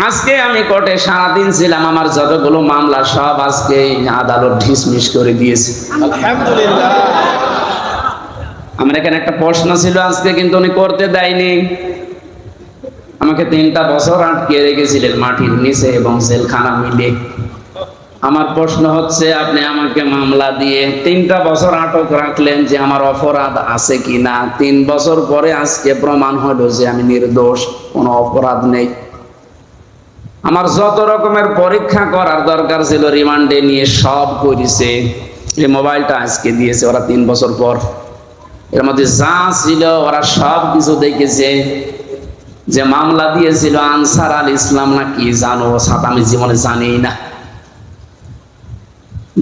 আজকে আমি কোর্টে সারাদিন ছিলাম, আমার যতগুলো মামলা সব আজকে আদালত ডিসমিস করে দিয়েছে। আলহামদুলিল্লাহ। আমার এখানে একটা প্রশ্ন ছিল আজকে, কিন্তু উনি করতে দেয়নি। আমাকে 3টা বছর আটকে রেখেছিলেন মাটির নিচে এবং জেলখানা মিলে। আমার প্রশ্ন হচ্ছে, আপনি আমাকে মামলা দিয়ে 3টা বছর আটক রাখলেন, যে আমার অপরাধ আছে কিনা। 3 বছর পরে আজকে প্রমাণ হলো যে আমি নির্দোষ, কোনো অপরাধ নেই। আমার যত রকমের পরীক্ষা করার দরকার ছিল রিমান্ডে নিয়ে সব করেছে। এই মোবাইলটা আজকে দিয়েছে ওরা 3 বছর পর। এর মধ্যে যা ছিল ওরা সব কিছু দেখেছে। যে মামলা দিয়েছিল আনসার আল ইসলাম না কি জানো, সাথে আমি জীবনে জানি না।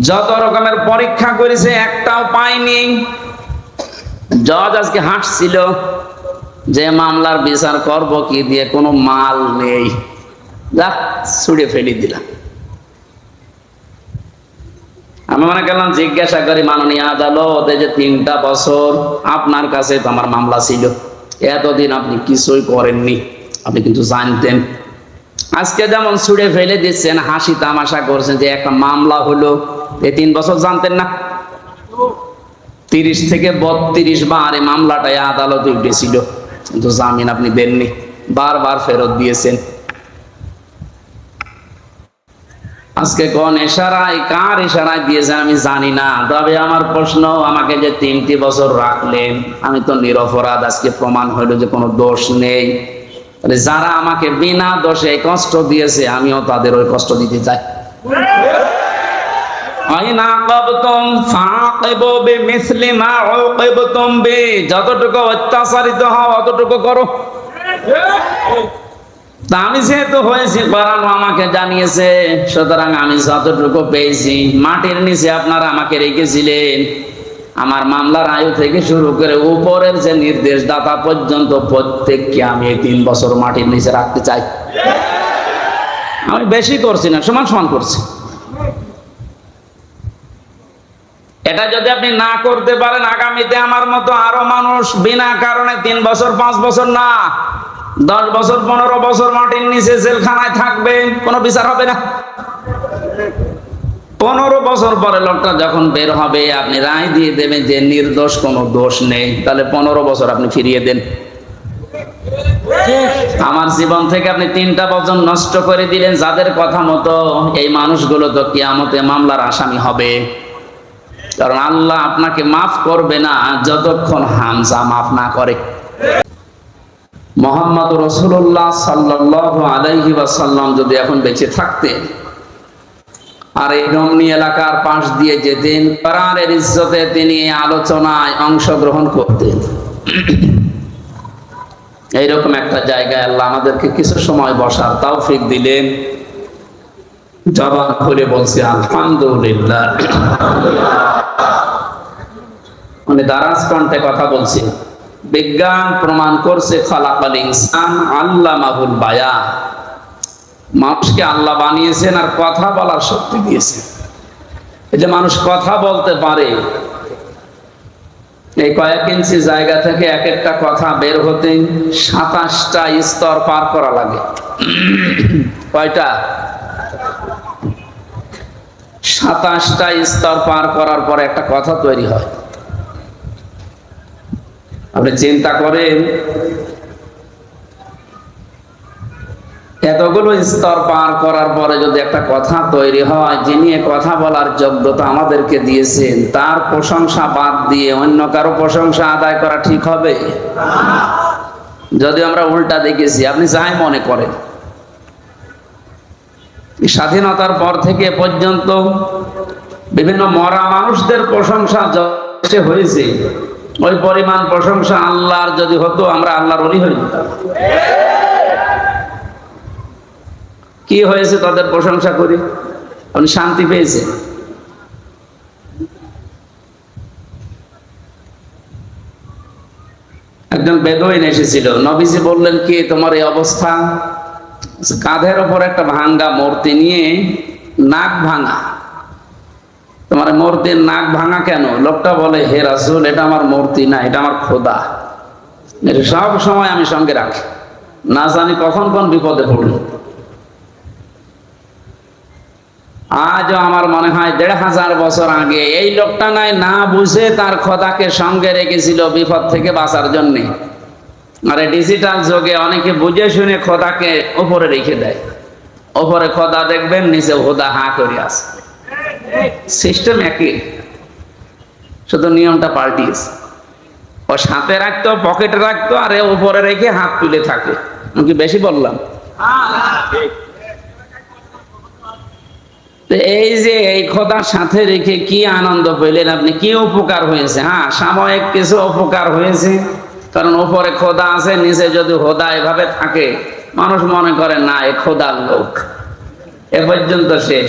যত রকমের পরীক্ষা করেছে একটাও পাইনি। জজ আজকে হাসছিল যে মামলার বিচার করব কি দিয়ে, কোনো মাল নেই, যা ছুড়ে ফেলে দিলাম। আমি মনে করলাম জিজ্ঞাসা করি, মাননীয় আদালত, এই যে 3টা বছর আপনার কাছে তো আমার মামলা ছিল, এতদিন আপনি কিছুই করেননি, আপনি কিন্তু জানতেন। আজকে যেমন ছুড়ে ফেলে দিচ্ছেন, হাসি তামাশা করছেন যে একটা মামলা হলো, এই 3 বছর জানতেন না? 30 থেকে 32 বার এই মামলাটাই আদালতে উঠেছিল, কিন্তু জামিন আপনি দেননি, বারবার ফেরত দিয়েছেন। আজকে কোন ইশারায়, কার ইশারায় দিয়েছেন আমি জানি না। তবে আমার প্রশ্ন, আমাকে যে 3টি বছর রাখলেন, আমি তো নিরপরাধ, আজকে প্রমাণ হলো যে কোনো দোষ নেই। যারা আমাকে বিনা দোষে কষ্ট দিয়েছে, আমিও তাদের ওই কষ্ট দিতে চাই। যতটুকু অত্যাচারিত হও অতটুকু করো। তা আমি যেহেতু হয়েছি করানো, আমাকে জানিয়েছে, সুতরাং আমি যতটুকু পেয়েছি। মাটির নিচে আপনারা আমাকে রেখেছিলেন, আমার মামলার আয়ু থেকে শুরু করে উপরের যে নির্দেশদাতা পর্যন্ত প্রত্যেককে আমি 3 বছর মাটির নিচে রাখতে চাই। আমি বেশি করছি না, সমান সমান করছি। এটা যদি আপনি না করতে পারেন, আগামীতে আমার মতো আরো মানুষ বিনা কারণে 3 বছর 5 বছর না 10 বছর 15 বছর মাটির নিচে জেলখানায় থাকবে, কোনো বিচার হবে না। 15 বছর পরে লোকটা যখন বের হবে, আপনি রায় দিয়ে দেবেন যে নির্দোষ, কোনো দোষ নেই, তাহলে 15 বছর আপনি ফিরিয়ে দেন। আমার জীবন থেকে আপনি 3টা বছর নষ্ট করে দিলেন, যাদের কথা মতো এই মানুষগুলো তো কিয়ামতে মামলার আসামি হবে। কারণ আল্লাহ আপনাকে মাফ করবে না যতক্ষণ হামজা মাফ না করে। মুহাম্মদ রাসূলুল্লাহ সাল্লাল্লাহু আলাইহি ওয়াসাল্লাম যদি এখন বেঁচে থাকতেন আর এই রমণী এলাকার পাশ দিয়ে যেতেন, কোরআনের ইজ্জতে তিনি আলোচনায় অংশগ্রহণ করতেন। এইরকম একটা জায়গায় আল্লাহ আমাদেরকে কিছু সময় বসার তৌফিক দিলেন। জবান খুলে বলছি আলহামদুলিল্লাহ। মানে দারাজ কণ্ঠে কথা বলছি। বিজ্ঞান প্রমাণ করছে খালাকাল ইনসান আল্লামাহুল বায়ান, মানুষকে আল্লাহ বানিয়েছেন আর কথা বলার শক্তি দিয়েছেন। এই যে মানুষ কথা বলতে পারে, এই কয়েক ইঞ্চি জায়গা থেকে এক একটা কথা বের হতে 27টা স্তর পার করা লাগে। কয়টা? 27টা স্তর পার করার পরে একটা কথা তৈরি হয়। আপনি চিন্তা করেন, এতগুলো স্তর পার করার পরে যদি একটা কথা তৈরি হয়, যিনি কথা বলার যোগ্যতা আমাদেরকে দিয়েছেন, তার প্রশংসা বাদ দিয়ে অন্য কারো প্রশংসা আদায় করা ঠিক হবে? যদি আমরা উল্টা দেখেছি, আপনি যাই মনে করেন, স্বাধীনতার পর থেকে পর্যন্ত বিভিন্ন মরা মানুষদের প্রশংসা যথেষ্ট হয়েছে, ওই পরিমাণ প্রশংসা আল্লাহর যদি হতো, আমরা আল্লাহর ওলি হয়ে যেতাম। কি হয়েছে তাদের প্রশংসা করি? আপনি শান্তি পেয়েছে? একজন বেদুইন এসেছিল, নবীজি বললেন, কি তোমার এই অবস্থা? কাঁধের ওপর একটা ভাঙ্গা মূর্তি নিয়ে, নাক ভাঙা। তোমার মূর্তির নাক ভাঙা কেন? লোকটা বলে, হে রাসূল, এটা আমার মূর্তি না, এটা আমার খোদা। এটা সব সময় আমি সঙ্গে রাখি, না জানি কখন কোন বিপদে পড়ি। আজও আমার মনে হয় ১৫০০ বছর আগে এই লোকটা না বুঝে তার খোদাকে সঙ্গে রেখেছিল বিপদ থেকে বাঁচার জন্য। আর ডিজিটাল যুগে অনেকে বুঝে শুনে খোদাকে উপরে রেখে দেয়। উপরে খোদা দেখবেন, নিচে খোদা হা করে আছে। সিস্টেম একই, শুধু নিয়মটা পাল্টিয়েছে। ও সাথে রাখতো, পকেটে রাখতো, আর উপরে রেখে হাত তুলে থাকে। আমি কি বেশি বললাম? এই যে এই খোদার সাথে রেখে কি আনন্দ পেলেন আপনি, কি উপকার হয়েছে? হ্যাঁ, সাময়িক কিছু উপকার হয়েছে, কারণ উপরে খোদা আছে, নিচে যদি খোদা এভাবে থাকে মানুষ মনে করে না এ খোদার লোক। এ পর্যন্ত শেষ।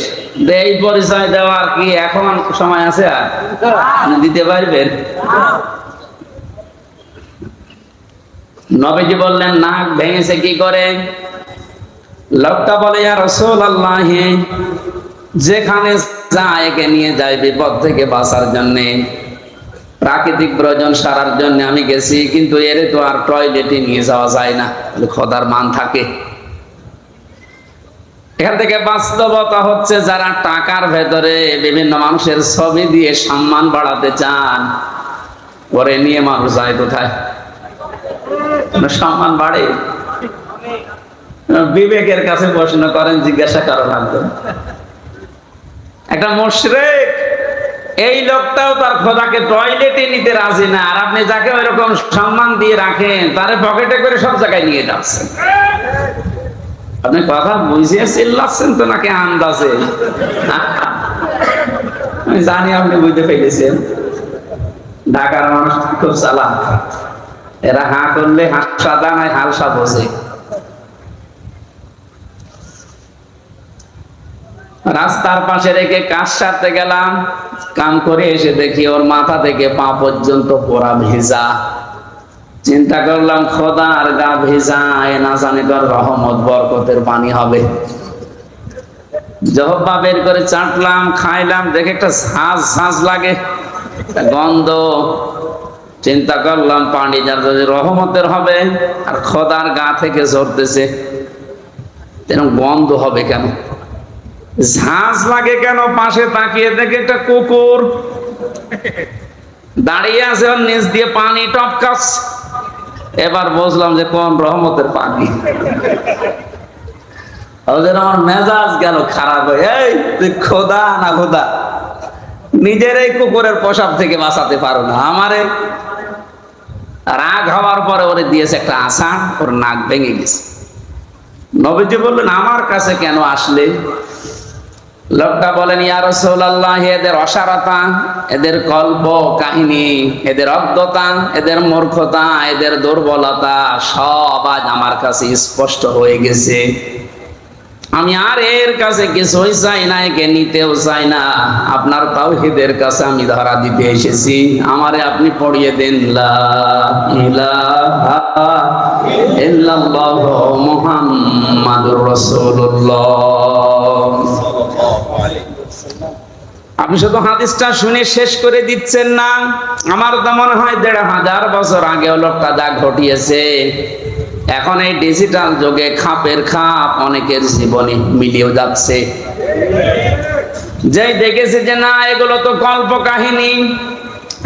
এই পরিচয় দেওয়ার কি এখন সময় আছে? আর দিতে পারবেন? নবীজি বললেন নাক ভেঙেছে কি করে? লোকটা বলে ইয়া রাসূলুল্লাহ, যেখানে যায় একে নিয়ে যায় বিপদ থেকে বাঁচার জন্য, প্রাকৃতিক প্রয়োজন সারার জন্য আমি গেছি, কিন্তু এর তো আর টয়লেটে নিয়ে যাওয়া যায় না, খোদার মান থাকে। এখান থেকে বাস্তবতা হচ্ছে, যারা টাকার ভেতরে বিভিন্ন মানুষের ছবি দিয়ে সম্মান বাড়াতে চান, পরে নিয়ে মানুষ যায় কোথায়? সম্মান বাড়ে? বিবেকের কাছে প্রশ্ন করেন, জিজ্ঞাসা করা লাগবে। একটা মুশরিক, এই লোকটাও তার খোদাকে টয়লেটে নিতে রাজি না, আর আপনি যাকে ওইরকম সম্মান দিয়ে রাখেন তারে পকেটে করে সব জায়গায় নিয়ে যাচ্ছেন। আপনি কথা বুঝিয়ে চিল্লাচ্ছেন তো নাকি আন্দাজে? আমি জানি আপনি বুঝতে পেরেছেন। ঢাকার মানুষ খুব চালাক, এরা হা করলে হাসা দানায় হালসা বোঝে। রাস্তার পাশে রেখে কাজ সারতে গেলাম, কাম করে এসে দেখি ওর মাথা থেকে পা পর্যন্ত পোড়া ভেজা। চিন্তা করলাম খোদা আর গা ভেজা, এ না জানি তোর রহমত বরকতের পানি হবে। জহব্বা বের করে চাটলাম, খাইলাম, দেখে একটা ঝাঁঝ ঝাঁঝ লাগে, গন্ধ। চিন্তা করলাম পানি যার যদি রহমতের হবে, আর খোদার গা থেকে ঝরতেছে, এরকম গন্ধ হবে কেন? ঝাঁঝ লাগে কেন? পাশে তাকিয়ে দেখে একটা কুকুর দাঁড়িয়ে আছে, ওর নিচ দিয়ে পানি টপকাচ্ছে। এবার বুঝলাম যে কোন রহমতের পানি। আমার মেজাজ গেল খারাপ হয়ে। এই তুই খোদা না খোদা? নিজের এই কুকুরের পোশাক থেকে বাঁচাতে পারো না, আমারে রাগ হওয়ার পরে ওরে দিয়েছে একটা আষাঢ়, ওর নাক ভেঙে গেছে। নবীজি বললেন আমার কাছে কেন আসলে? লোকটা বলেন ইয়া রাসূলুল্লাহ, এদের অসারতা, এদের কল্প কাহিনী, এদের অজ্ঞতা, এদের মূর্খতা, এদের দুর্বলতা সব আজ আমার কাছে স্পষ্ট হয়ে গেছে। আমি আর এর কাছে কিছুই চাই না, একে নিতেও চাই না। আপনার তাওহীদের কাছে আমি ধরা দিতে এসেছি, আমারে আপনি পড়িয়ে দেন লা ইলাহা ইল্লাল্লাহু মুহাম্মাদুর রাসূলুল্লাহ। আপনি শুধু হাদিসটা শুনে শেষ করে দিচ্ছেন না। আমার তো মনে হয় ১৫০০ বছর আগে লোকটা যা ঘটিয়েছে, এখন এই ডিজিটাল যুগে খাপের খাপ অনেকের জীবনে মিলিয়ে যাচ্ছে। যে দেখেছে যে না এগুলো তো কল্প কাহিনী।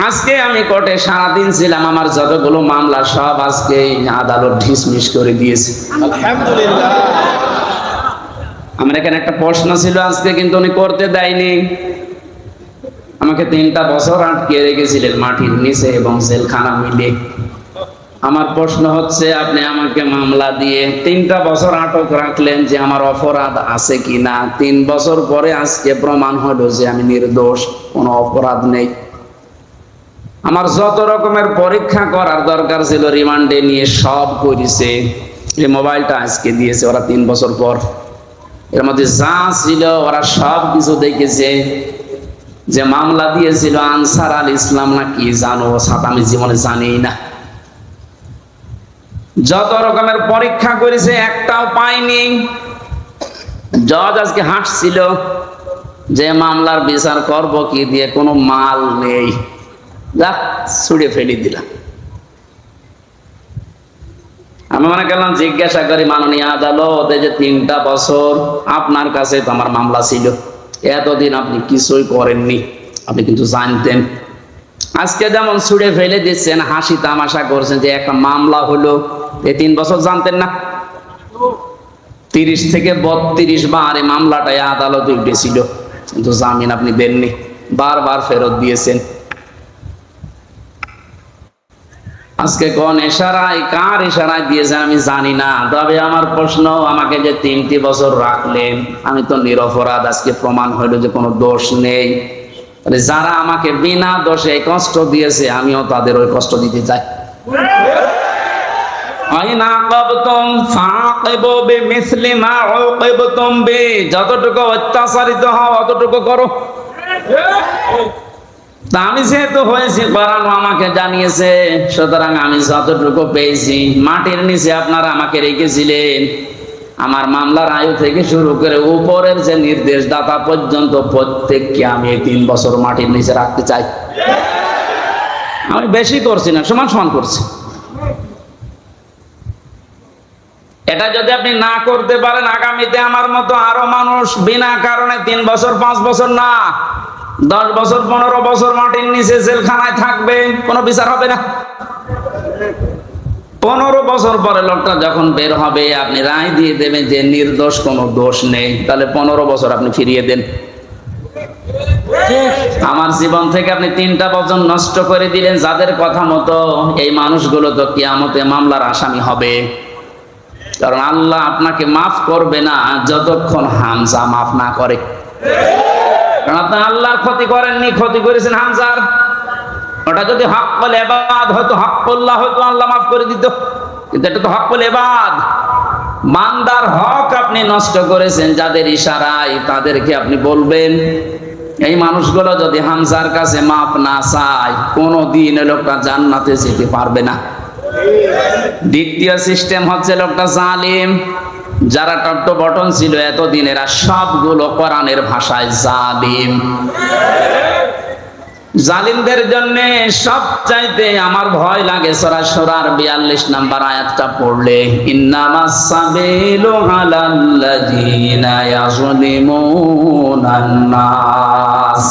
আজকে আমি কোর্টে সারাদিন ছিলাম, আমার যতগুলো মামলা সব আজকে আদালত ডিসমিস করে দিয়েছে, আলহামদুলিল্লাহ। আমার এখানে একটা প্রশ্ন ছিল আজকে, কিন্তু উনি করতে দেয়নি। আমাকে ৩টা বছর আটকে রেখেছিলেন মাটির নিচে এবং জেলখানা মিলে। আমার প্রশ্ন হচ্ছে, আপনি আমাকে মামলা দিয়ে ৩টা বছর আটক রাখলেন, যে আমার অপরাধ আছে কিনা? ৩ বছর পরে আজকে প্রমাণ হলো যে আমি নির্দোষ, কোনো অপরাধ নেই। আমার যত রকমের পরীক্ষা করার দরকার ছিল রিমান্ডে নিয়ে সব করেছে। এই মোবাইলটা আজকে দিয়েছে ওরা ৩ বছর পর। এর মধ্যে যা ছিল ওরা সব কিছু দেখেছে। যে মামলা দিয়েছিল আনসার আল ইসলাম না কি জানো, সাথে আমি জীবনে জানি না। যত রকমের পরীক্ষা করেছে একটাও পাইনি। জজ আজকে হাসছিল যে মামলার বিচার করব কি দিয়ে, কোনো মাল নেই, যা ছুড়ে ফেলে দিলাম। আমি মনে করলাম জিজ্ঞাসা করি মাননীয় আদালত, এই যে 3টা বছর আপনার কাছে তো আমার মামলা ছিল, এতদিন আপনি কিছুই করেননি, আপনি কিন্তু জানতেন। আজকে যেমন ছুড়ে ফেলে দিচ্ছেন, হাসি তামাশা করছেন যে একটা মামলা হলো, এই 3 বছর জানতেন না? 30 থেকে 32 বার এই মামলাটাই আদালতে উঠেছিল, কিন্তু জামিন আপনি দেননি, বারবার ফেরত দিয়েছেন। আজকে কোন ইশারায়, কার ইশারায় দিয়েছেন আমি জানি না, তবে আমার প্রশ্ন, আমাকে যে 3টি বছর রাখলেন, আমি তো নিরপরাধ, আজকে প্রমাণ হইল যে কোনো দোষ নেই। যারা আমাকে বিনা দোষে কষ্ট দিয়েছে, আমিও তাদের ওই কষ্ট দিতে চাই। যতটুকু অত্যাচারিত হও অতটুকু করো। তা আমি যেহেতু হয়েছি, করানো আমাকে জানিয়েছে, সুতরাং আমি যতটুকু পেয়েছি, মাটির নিচে আপনারা আমাকে রেখেছিলেন, আমার মামলার আয়ু থেকে শুরু করে উপরের যে নির্দেশদাতা পর্যন্ত প্রত্যেককে আমি এই 3 বছর মাটির নিচে রাখতে চাই। আমি বেশি করছি না, সমান সমান করছি। এটা যদি আপনি না করতে পারেন, আগামীতে আমার মতো আরো মানুষ বিনা কারণে 3 বছর 5 বছর না 10 বছর 15 বছর মাটির নিচে জেলখানায় থাকবে, কোনো বিচার হবে না। 15 বছর পরে লোকটা যখন বের হবে, আপনি রায় দিয়ে দেবেন যে নির্দোষ, কোনো দোষ নেই, তাহলে 15 বছর আপনি ফিরিয়ে দেন। আমার জীবন থেকে আপনি 3টা বছর নষ্ট করে দিলেন, যাদের কথা মতো এই মানুষগুলো তো কিয়ামতে মামলার আসামি হবে। কারণ আল্লাহ আপনাকে মাফ করবে না যতক্ষণ হামজা মাফ না করে। কারণ আপনি আল্লাহর ক্ষতি করেননি, ক্ষতি করেছেন হামজার। ওটা যদি হক্কুল ইবাদ হতো, হক্কুল্লাহ হতো, আল্লাহ মাফ করে দিত, কিন্তু এটা তো হক্কুল ইবাদ, বান্দার হক আপনি নষ্ট করেছেন। যাদের ইশারায় তাদেরকে আপনি বলবেন। এই মানুষগুলো যদি হামজার কাছে মাফ না চায়, কোনোদিন লোকটা জান্নাতে যেতে পারবে না। দ্বিতীয় সিস্টেম হচ্ছে লোকটা জালিম। যারা টপ বটন ছিল এতদিন, এরা সবগুলো কোরআনের ভাষায় জালিম। জালিমদের জন্য সবচাইতে আমার ভয় লাগে সূরা শুরার 42 নম্বর আয়াতটা পড়লে, ইন্নামাস সাবিলু আলাল্লাযিনা ইয়াযলিমুনান নাস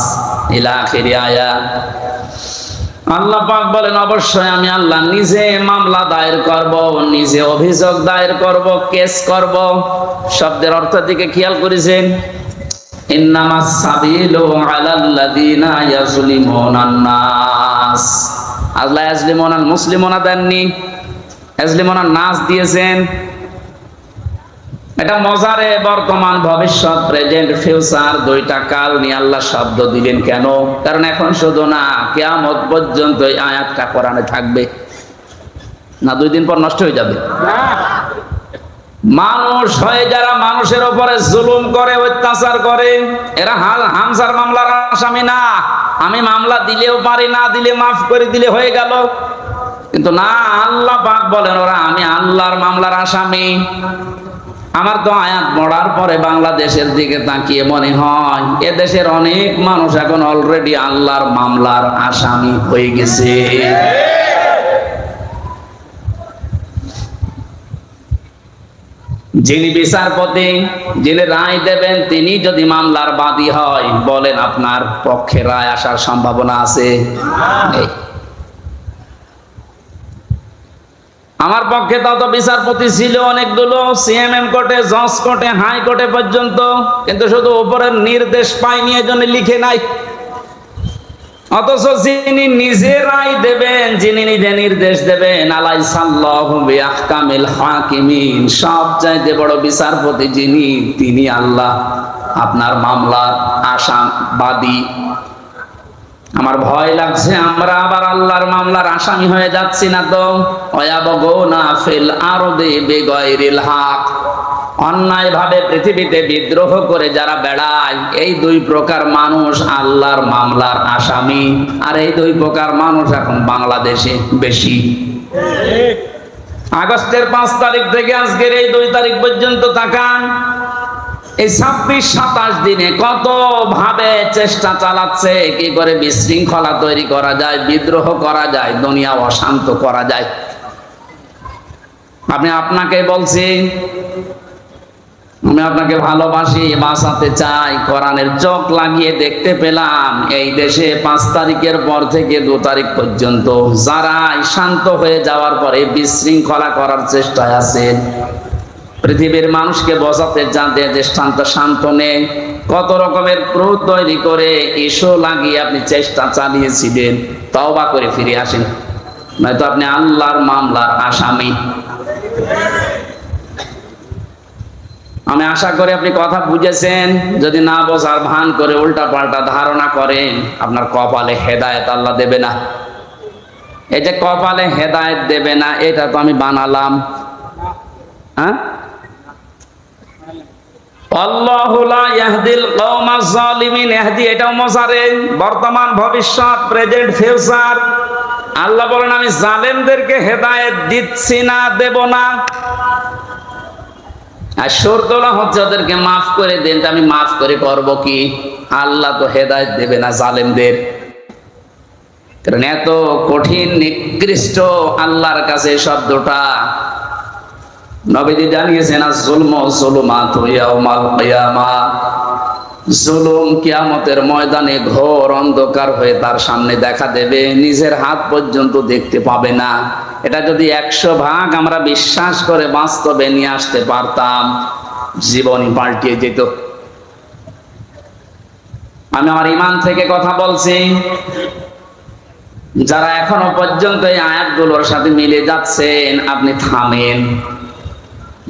ইলা আখিরি আয়াত। আল্লাহ পাক বলেন, অবশ্যই আমি আল্লাহ নিজে মামলা দায়ের করব, নিজে অভিযোগ দায়ের করব, কেস করব। শব্দের অর্থ দিকে খেয়াল করেছেন, ইন্নামাস সাবিলু আলাল্লাযিনা ইয়াযলিমুনান নাস। আল্লাহ ইয়াযলিমুনাল মুসলিমুনা দেননি, ইয়াযলিমুনান নাস দিয়েছেন। এটা মজারে বর্তমান ভবিষ্যৎ, প্রেজেন্ট ফিউচার, 2টা কাল নিয়ে আল্লাহ শব্দ দিলেন কেন? কারণ এখন শুধু না, কিয়ামত পর্যন্ত এই আয়াতটা কোরআনে থাকবে না, 2 দিন পর নষ্ট হয়ে যাবে। মানুষ হয়ে যারা মানুষের উপরে জুলুম করে, অত্যাচার করে, এরা হামজার মামলার আসামি না। আমি মামলা দিলেও পারি, না দিলে মাফ করে দিলে হয়ে গেল, কিন্তু না, আল্লাহ পাক বলেন ওরা আমি আল্লাহর মামলার আসামি। আমার তো আয়াত পড়ার পরে বাংলাদেশের দিকে তাকিয়ে মনে হয় এদেশের অনেক মানুষ এখন অলরেডি আল্লাহর মামলার আসামি হয়ে গেছে। যিনি বিচারপতি, যিনি রায় দেবেন, তিনি যদি মামলার বাদী হয়, বলেন আপনার পক্ষে রায় আসার সম্ভাবনা আছে? আমার পক্ষে তত বিচারপতি ছিল অনেকগুলো, সিএমএম কোর্টে, জজ কোর্টে, হাই কোর্টে পর্যন্ত, কিন্তু শুধু উপরের নির্দেশ পাইনি, এজন্য লিখে নাই। অথচ যিনি নিজে রায় দেবেন, যিনি নিজে নির্দেশ দেবেন, আলাইসাল্লাহু বিআহকামিল হাকিমিন, সবচাইতে বড় বিচারপতি যিনি, তিনি আল্লাহ আপনার মামলার আসামি। আমার ভয় লাগছে আমরা আবার আল্লাহর মামলার আসামি হয়ে যাচ্ছি না তো? ওয়ায়াবগুনা ফিল আরদি বিগাইরিল হক, অন্যায় ভাবে পৃথিবীতে বিদ্রোহ করে যারা বেড়ায়, এই 2 প্রকার মানুষ আল্লাহর মামলার আসামি। আর এই 2 প্রকার মানুষ এখন বাংলাদেশে বেশি। আগস্টের 5 তারিখ থেকে আজকের এই 2 তারিখ পর্যন্ত তাকান, এই 26-27 দিনে কত ভাবে চেষ্টা চালাচ্ছে কি করে বিশৃঙ্খলা তৈরি করা যায়, বিদ্রোহ করা যায়, দুনিয়া অশান্ত করা যায়। আপনাকে বলছি, আমি আপনাকে ভালোবাসি, বাঁচাতে চাই। কোরআনের চোখ লাগিয়ে দেখতে পেলাম এই দেশে 5 তারিখের পর থেকে 2 তারিখ পর্যন্ত যারা শান্ত হয়ে যাওয়ার পরে বিশৃঙ্খলা করার চেষ্টায় আছেন, পৃথিবীর মানুষকে বোঝাতে যাতে দৃষ্টান্ত শান্ত নেই, কত রকমের ক্রোধ তৈরি করে ইস্যু লাগিয়ে আপনি চেষ্টা চালিয়েছিলেন, তওবা করে ফিরে আসেন, নয়তো আপনি আল্লাহর মামলার আসামি। আমি আশা করি আপনি কথা বুঝেছেন। যদি না বোঝার ভান করে উল্টা পাল্টা ধারণা করেন, আপনার কপালে হেদায়েত আল্লাহ দেবে না। এই যে কপালে হেদায়েত দেবে না, এটা তো আমি বানালাম। হ্যাঁ, আল্লাহু লা ইয়াহদিল কওমাজ জালিমিন, ইহদি এটাও মজারে, বর্তমান ভবিষ্যৎ, প্রেজেন্ট ফিউচার। আল্লাহ বলেন আমি জালেমদেরকে হেদায়েত দিচ্ছি না, দেব না। আর শর্তটা হচ্ছে ওদেরকে মাফ করে দেন। আমি মাফ করে করব কি? আল্লাহ তো হেদায়েত দেবে না জালেমদের। কারণ এত কঠিন নিকৃষ্ট আল্লাহর কাছে শব্দটা। নবীজি জানিয়েছেন আয-যুলমু যুলুমাতু ইয়াউমাল কিয়ামাহ, জুলুম কিয়ামতের ময়দানে ঘোর অন্ধকার হয়ে তার সামনে দেখা দেবে, নিজের হাত পর্যন্ত দেখতে পাবে না। এটা যদি 100 ভাগ আমরা বিশ্বাস করে বাস্তবে নিয়ে আসতে পারতাম, জীবনই পাল্টিয়ে যেত। আমি আমার ঈমান থেকে কথা বলছি। যারা এখনো পর্যন্ত এই আয়াতগুলোর সাথে মিলে যাচ্ছেন, আপনি থামেন।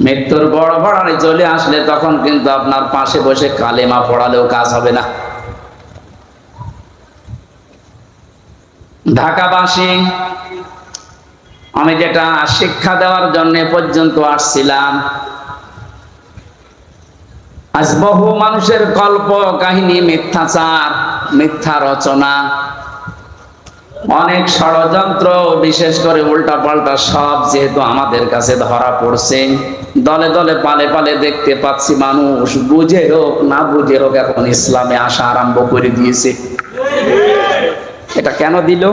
মৃত্যুর বড় বড়ারে চলে আসলে তখন কিন্তু আপনার পাশে বসে কালেমা পড়ালেও কাজ হবে না। ঢাকাবাসী, আমি যেটা শিক্ষা দেওয়ার জন্য পর্যন্ত আসছিলাম, আজ বহু মানুষের কল্প কাহিনী, মিথ্যাচার, মিথ্যা রচনা, অনেক ষড়যন্ত্র, বিশেষ করে উল্টা পাল্টা সব যেহেতু আমাদের কাছে ধরা পড়ছে, দলে দলে পালে পালে দেখতে পাচ্ছি মানুষ বুঝে হোক না বুঝে হোক এখন ইসলামে আসা আরম্ভ করে দিয়েছে। এটা কেন দিল?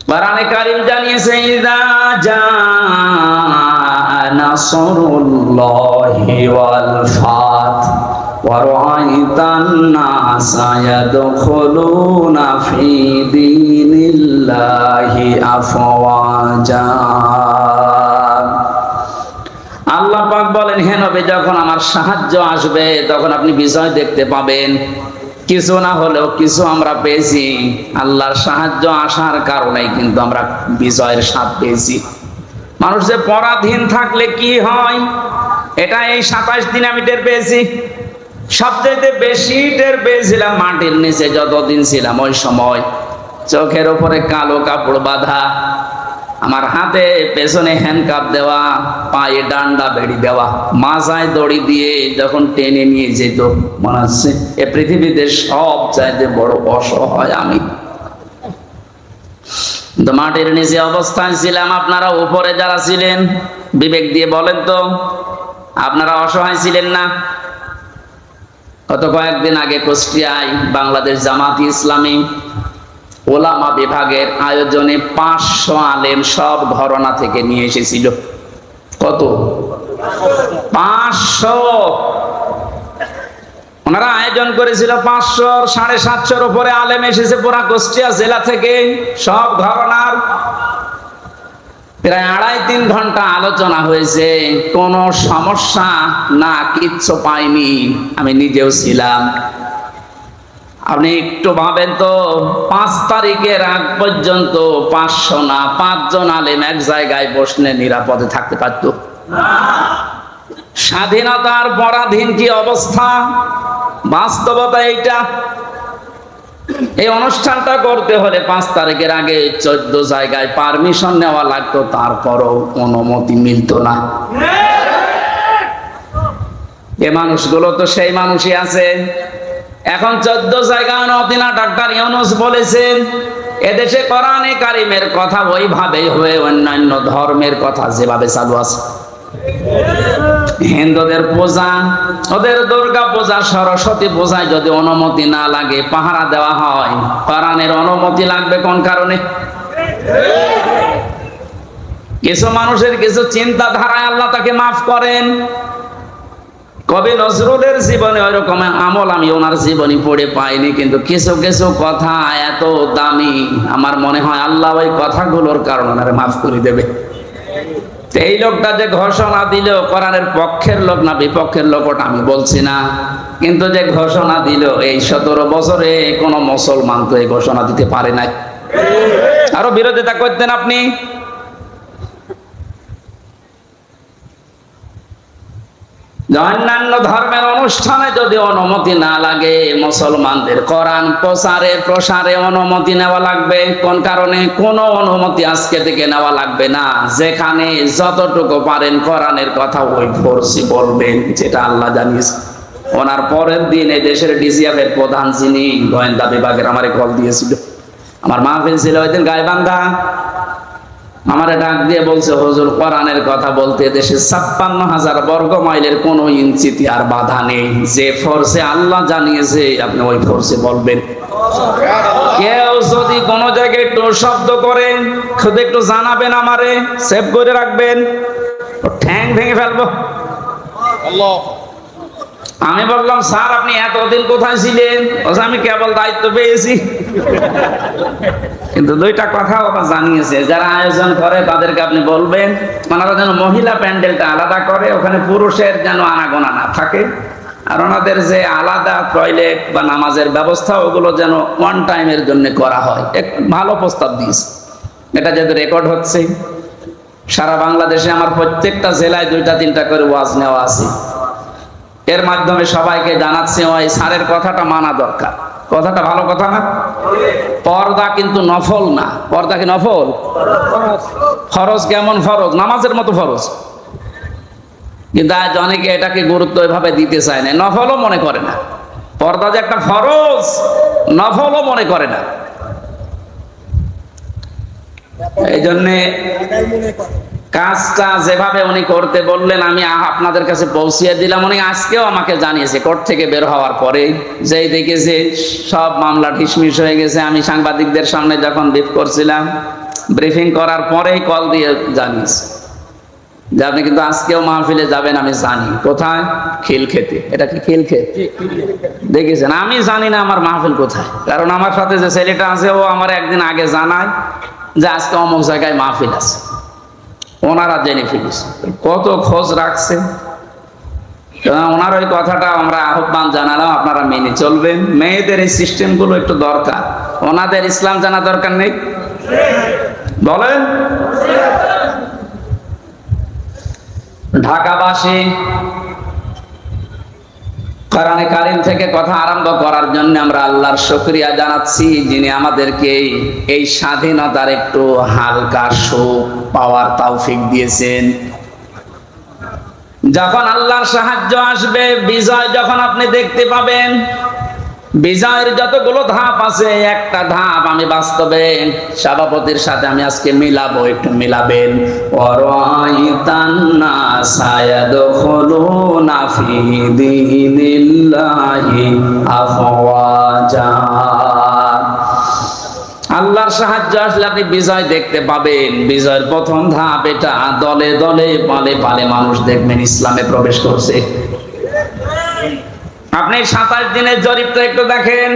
কোরআনে কারীম জানিয়েছে ইযা জাআ নাসরুল্লাহি ওয়াল ফাত ওয়া রাআইতান নাসা ইয়াদখুলুনা ফি দীনিল্লাহি আফওয়াজা। আল্লাহ পাক বলেন, হে নবী, যখন আমার সাহায্য আসবে তখন আপনি বিজয় দেখতে পাবেন। কিছু না হলেও কিছু আমরা পেয়েছি। আল্লাহর সাহায্য আসার কারণেই কিন্তু আমরা বিজয়ের স্বাদ পেয়েছি। মানুষ যে পরাধীন থাকলে কি হয়, এটা এই 27 দিন আমি টের পেয়েছি। সবচেয়ে বেশি টের পেয়েছিলাম মাটির নিচে যতদিন ছিলাম। ওই সময় চোখের উপরে কালো কাপড় বাঁধা, আমার হাতে পেছনে হ্যান্ডকাপ দেওয়া, পায়ে ডান্ডা বেড়ি দেওয়া, মাজায় দড়ি দিয়ে যখন টেনে নিয়ে যেত, মনে হচ্ছে এ পৃথিবীতে সব চাইতে বড় অসহায় আমি। তো মাটির নিচে অবস্থায় ছিলাম। আপনারা উপরে যারা ছিলেন, বিবেক দিয়ে বলেন তো, আপনারা অসহায় ছিলেন না? গত কয়েকদিন আগে কুষ্টিয়ায় বাংলাদেশ জামাত ইসলামী ওলামা বিভাগের আয়োজনে 500 আলেম সব ঘরানা থেকে নিয়ে এসেছিল। কত? 500। ওনারা আয়োজন করেছিল 500, 750 উপরে আলেম এসেছে পুরা কুষ্টিয়া জেলা থেকে, সব ঘরানার। প্রায় 2.5-3 ঘন্টা আলোচনা হয়েছে, কোনো সমস্যা না, কিচ্ছু পাইনি। আমি নিজেও ছিলাম। আপনি একটু ভাবেন তো, 5 তারিখের আগ পর্যন্ত 500 না 5 জন আলেম এক জায়গায় বসলে নিরাপদে থাকতে পারত? স্বাধীনতার পরাধীন কি অবস্থা, বাস্তবতা এইটা। এই অনুষ্ঠানটা করতে হলে 5 তারিখের আগে 14 জায়গায় পারমিশন নেওয়া লাগতো, তারপরও অনুমতি মিলত না। এ মানুষগুলো তো সেই মানুষই আছে। এখন 14 জায়গায় অনুমতি না। ডাক্তার ইউনূস বলেছেন, এদেশে কোরআনে কারিমের কথা ওইভাবেই হয়ে অন্যান্য ধর্মের কথা যেভাবে চালু আছে। হিন্দুদের পূজা, ওদের দুর্গা পূজা, সরস্বতী পূজায় যদি অনুমতি না লাগে, পাহারা দেওয়া হয়, কোরআনের অনুমতি লাগবে কোন কারণে? কিছু মানুষের কিছু চিন্তাধারায় আল্লাহ তাকে মাফ করেন। কবি নজরুলের জীবনে ওইরকম আমল আমি ওনার জীবনী পড়ে পাইনি, কিন্তু কিছু কিছু কথা এত দামি, আমার মনে হয় আল্লাহ ওই কথাগুলোর কারণে ওনারে মাফ করে দেবে। এই লোকটা যে ঘোষণা দিল, কোরআনের পক্ষের লোক না বিপক্ষের লোক ওটা আমি বলছি না, কিন্তু যে ঘোষণা দিল, এই 17 বছরে কোনো মুসলমান তো এই ঘোষণা দিতে পারে নাই। আরো বিরোধিতা করতেন আপনি। অন্যান্য ধর্মের অনুষ্ঠানে যদি অনুমতি না লাগে, মুসলমানদের কোরআন প্রচারে প্রসারে অনুমতি নেওয়া লাগবে। কোন কারণে? কোনো অনুমতি আজকে থেকে নেওয়া লাগবে না। যেখানে যতটুকু পারেন কোরআনের কথা ওই ফোর্সি বলবেন, যেটা আল্লাহ জানিয়েছে। ওনার পরের দিন এই দেশের ডিজিএফ এর প্রধান যিনি গোয়েন্দা বিভাগের আমারে কল দিয়েছিল, আমার মাহফিল ছিল ওই দিন গাইবান্ধা, আমারে ডাক দিয়ে বলছে, হুজুর কোরআনের কথা বলতে দেশে 56,000 বর্গ মাইলের কোন ইঞ্চিতে আর বাধা নেই। যে ফোর্সে আল্লাহ জানিয়েছে আপনি ওই ফোর্সে বলবেন। কেউ যদি কোনো জায়গায় একটু শব্দ করেন, শুধু একটু জানাবেন, আমারে সেভ করে রাখবেন, ঠ্যাং ভেঙে ফেলবো। আমি বললাম, স্যার আপনি এতদিন কোথায় ছিলেন? আমি কেবল দায়িত্ব পেয়েছি। কিন্তু দুইটা কথা ওরা জানিয়েছে, যারা আয়োজন করে তাদেরকে আপনি বলবেন ওনারা যেন মহিলা প্যান্ডেলটা আলাদা করে, ওখানে পুরুষের যেন আনাগোনা না থাকে, আর ওনাদের যে আলাদা টয়লেট বা নামাজের ব্যবস্থা ওগুলো যেন ওয়ান টাইমের জন্য করা হয়। এক ভালো প্রস্তাব দিয়েছে। এটা যেহেতু রেকর্ড হচ্ছে, সারা বাংলাদেশে আমার প্রত্যেকটা জেলায় 2-3টা করে ওয়াজ নেওয়া আছে। এর মাধ্যমে সবাইকে জানাচ্ছে ওই স্যারের কথাটা মানা দরকার। কথাটা ভালো কথা না? পর্দা কিন্তু নফল না। পর্দা কি নফল? ফরজ। কেমন ফরজ? নামাজের মতো ফরজ। কিন্তু আজ অনেকে এটাকে গুরুত্ব এভাবে দিতে চায় না, নফলও মনে করে না। পর্দা যে একটা ফরজ, নফলও মনে করে না। এই জন্যে কাজটা যেভাবে উনি করতে বললেন আমি আপনাদের কাছে পৌঁছিয়ে দিলাম। উনি আজকেও আমাকে জানিয়েছে কোর্ট থেকে বের হওয়ার পরে, যেই দেখেছে সব মামলা ঢিসমিস হয়ে গেছে। আমি সাংবাদিকদের সামনে যখন ব্রিফ করছিলাম, ব্রিফিং করার পরেই কল দিয়ে জানিয়েছে যে আপনি কিন্তু আজকেও মাহফিলে যাবেন। আমি জানি কোথায়, খিলক্ষেতে। এটা কি খিলক্ষেত? দেখেছেন? আমি জানি না আমার মাহফিল কোথায়, কারণ আমার সাথে যে ছেলেটা আছে ও আমার একদিন আগে জানায় যে আজকে অমুক জায়গায় মাহফিল আছে। ওনারা জেনে ফেলেছে, কত খোঁজ রাখছে। ওনার ওই কথাটা আমরা আহ্বান জানালাম, আপনারা মেনে চলবেন। মেয়েদের এই সিস্টেমগুলো একটু দরকার। ওনাদের ইসলাম জানা দরকার নেই? বলেন। ঢাকাবাসী কোরআনে কারীম থেকে কথা আরম্ভ করার জন্য আমরা আল্লাহর শুকরিয়া জানাচ্ছি, যিনি আমাদেরকে এই স্বাধীনতার একটু হালকা সুখ পাওয়ার তৌফিক দিয়েছেন। যখন আল্লাহর সাহায্য আসবে, বিজয় যখন আপনি দেখতে পাবেন, বিজয়ের যতগুলো ধাপ আছে, একটা ধাপ আমি বাস্তবে সভাপতির সাথে আমি আজকে মিলাবো, একটু মিলাবেন। ওয়ারাইতান নাসা ইয়াদখুলুনা ফি দীনিল্লাহি আফওয়াজা। আল্লাহর সাহায্য আসলে আপনি বিজয় দেখতে পাবেন। বিজয়ের প্রথম ধাপ এটা, দলে দলে পালে পালে মানুষ দেখবেন ইসলামে প্রবেশ করছে। আপনি 27 দিনের জরিপটা একটু দেখেন।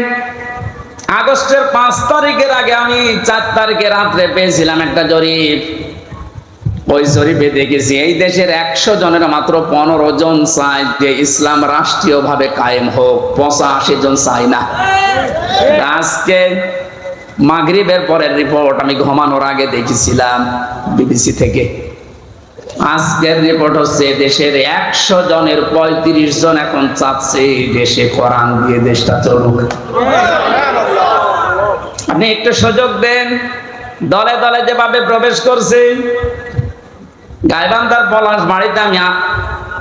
আগস্টের 5 তারিখের আগে আমি 4 তারিখে রাত্রে পেয়েছিলাম একটা জরিপ। ওই জরিপে দেখেছি এই দেশের 100 জনের মাত্র 15 জন চায় যে ইসলাম রাষ্ট্রীয়ভাবে কায়েম হোক, 85 জন চায় না। আজকে মাগরিবের পরের রিপোর্ট আমি ঘুমানোর আগে দেখেছিলাম বিবিসি থেকে। আজকের রিপোর্ট হচ্ছে দেশের 100 জনের 35 জন এখন চাচ্ছে দেশে কোরআন দিয়ে দেশটা চলুক। আপনি একটু সুযোগ দেন। দলে দলে যেভাবে প্রবেশ করছে, গাইবান্ধার পলাশ বাড়িতে আমি